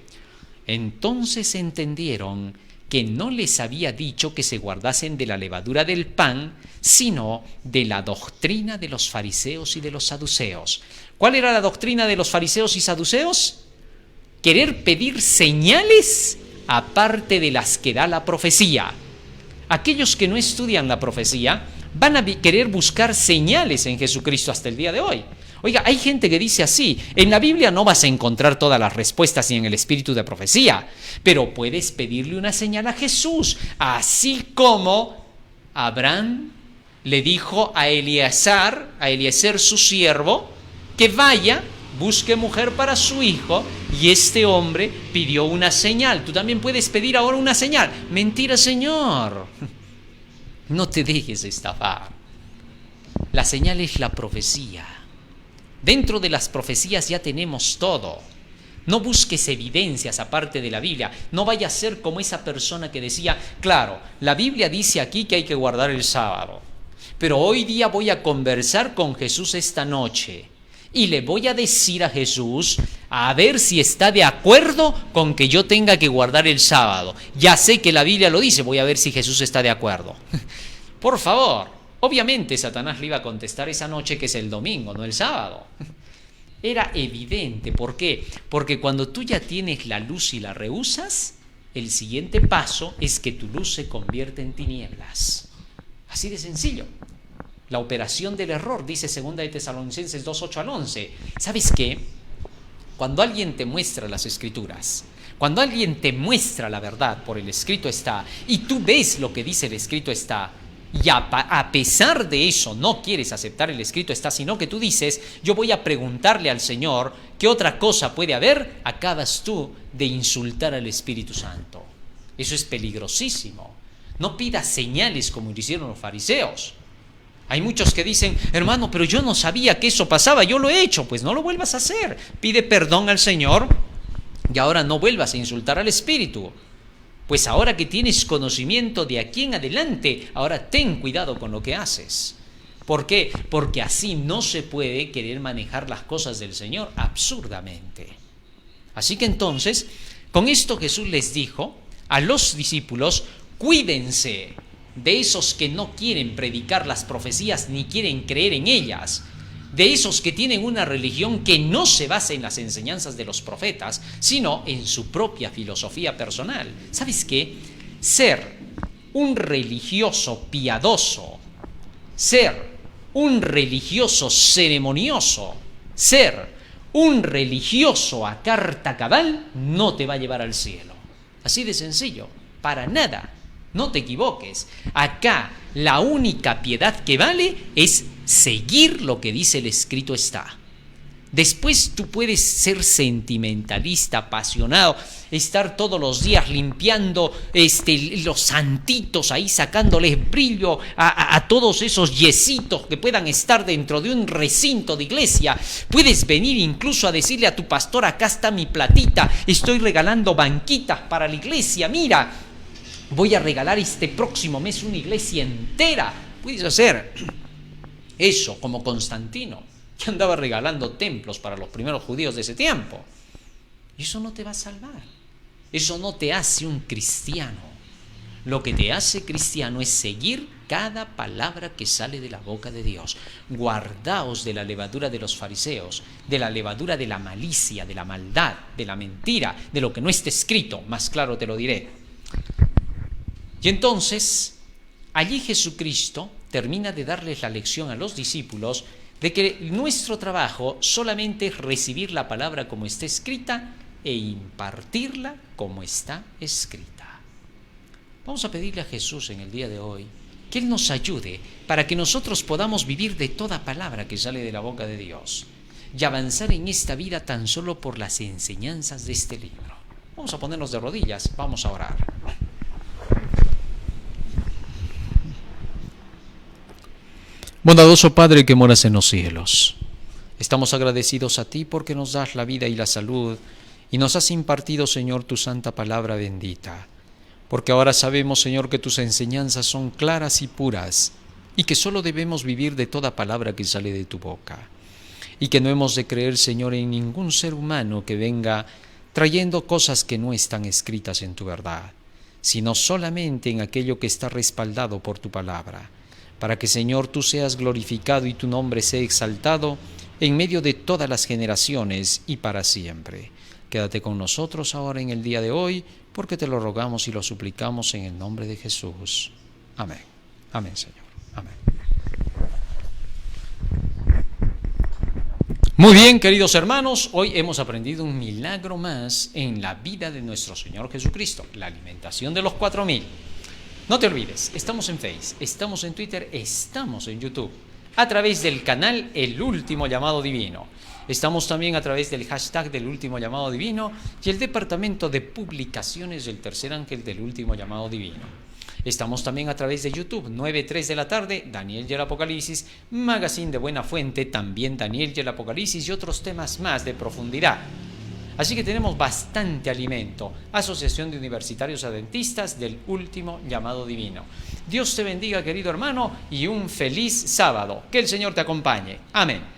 Entonces entendieron que no les había dicho que se guardasen de la levadura del pan, sino de la doctrina de los fariseos y de los saduceos. ¿Cuál era la doctrina de los fariseos y saduceos? Querer pedir señales aparte de las que da la profecía. Aquellos que no estudian la profecía van a querer buscar señales en Jesucristo hasta el día de hoy. Oiga, hay gente que dice así, en la Biblia no vas a encontrar todas las respuestas ni en el espíritu de profecía, pero puedes pedirle una señal a Jesús, así como Abraham le dijo a Eliezer su siervo, que vaya, busque mujer para su hijo, y este hombre pidió una señal. Tú también puedes pedir ahora una señal. Mentira, Señor. No te dejes estafar. La señal es la profecía. Dentro de las profecías ya tenemos todo. No busques evidencias aparte de la Biblia. No vaya a ser como esa persona que decía, claro, la Biblia dice aquí que hay que guardar el sábado, pero hoy día voy a conversar con Jesús esta noche y le voy a decir a Jesús a ver si está de acuerdo con que yo tenga que guardar el sábado. Ya sé que la Biblia lo dice, voy a ver si Jesús está de acuerdo. Por favor. Obviamente Satanás le iba a contestar esa noche que es el domingo, no el sábado. Era evidente. ¿Por qué? Porque cuando tú ya tienes la luz y la rehusas, el siguiente paso es que tu luz se convierte en tinieblas. Así de sencillo. La operación del error, dice 2 de Tesalonicenses 2, 8 al 11. ¿Sabes qué? Cuando alguien te muestra las Escrituras, cuando alguien te muestra la verdad por el escrito está, y tú ves lo que dice el escrito está, y a pesar de eso no quieres aceptar el escrito está, sino que tú dices, yo voy a preguntarle al Señor qué otra cosa puede haber, acabas tú de insultar al Espíritu Santo. Eso es peligrosísimo. No pidas señales como lo hicieron los fariseos. Hay muchos que dicen, hermano, pero yo no sabía que eso pasaba, yo lo he hecho. Pues no lo vuelvas a hacer. Pide perdón al Señor y ahora no vuelvas a insultar al Espíritu. Pues ahora que tienes conocimiento de aquí en adelante, ahora ten cuidado con lo que haces. ¿Por qué? Porque así no se puede querer manejar las cosas del Señor absurdamente. Así que entonces, Con esto Jesús les dijo a los discípulos: cuídense de esos que no quieren predicar las profecías ni quieren creer en ellas, de esos que tienen una religión que no se basa en las enseñanzas de los profetas, sino en su propia filosofía personal. ¿Sabes qué? Ser un religioso piadoso, ser un religioso ceremonioso, ser un religioso a carta cabal no te va a llevar al cielo. Así de sencillo, para nada. No te equivoques. Acá la única piedad que vale es seguir lo que dice el escrito está. Después tú puedes ser sentimentalista, apasionado, estar todos los días limpiando los santitos ahí, sacándoles brillo a todos esos yesitos que puedan estar dentro de un recinto de iglesia. Puedes venir incluso a decirle a tu pastor: acá está mi platita, estoy regalando banquitas para la iglesia, mira, voy a regalar este próximo mes una iglesia entera. Puedes hacer eso como Constantino, que andaba regalando templos para los primeros judíos de ese tiempo. Y eso no te va a salvar. Eso no te hace un cristiano. Lo que te hace cristiano es seguir cada palabra que sale de la boca de Dios. Guardaos de la levadura de los fariseos, de la levadura de la malicia, de la maldad, de la mentira, de lo que no está escrito. Más claro te lo diré. Y entonces, allí Jesucristo termina de darles la lección a los discípulos de que nuestro trabajo solamente es recibir la palabra como está escrita e impartirla como está escrita. Vamos a pedirle a Jesús en el día de hoy que Él nos ayude para que nosotros podamos vivir de toda palabra que sale de la boca de Dios y avanzar en esta vida tan solo por las enseñanzas de este libro. Vamos a ponernos de rodillas, vamos a orar. Bondadoso Padre que moras en los cielos, estamos agradecidos a ti porque nos das la vida y la salud y nos has impartido, Señor, tu santa palabra bendita. Porque ahora sabemos, Señor, que tus enseñanzas son claras y puras y que solo debemos vivir de toda palabra que sale de tu boca. Y que no hemos de creer, Señor, en ningún ser humano que venga trayendo cosas que no están escritas en tu verdad, sino solamente en aquello que está respaldado por tu palabra. Para que, Señor, tú seas glorificado y tu nombre sea exaltado en medio de todas las generaciones y para siempre. Quédate con nosotros ahora en el día de hoy, porque te lo rogamos y lo suplicamos en el nombre de Jesús. Amén. Amén, Señor. Amén. Muy bien, queridos hermanos, hoy hemos aprendido un milagro más en la vida de nuestro Señor Jesucristo, la alimentación de los 4,000. No te olvides, estamos en Facebook, estamos en Twitter, estamos en YouTube, a través del canal El Último Llamado Divino. Estamos también a través del hashtag del Último Llamado Divino y el departamento de publicaciones del Tercer Ángel del Último Llamado Divino. Estamos también a través de YouTube, 9:03 de la tarde, Daniel y el Apocalipsis, Magazine de Buena Fuente, también Daniel y el Apocalipsis y otros temas más de profundidad. Así que tenemos bastante alimento. Asociación de Universitarios Adventistas del Último Llamado Divino. Dios te bendiga, querido hermano, y un feliz sábado. Que el Señor te acompañe. Amén.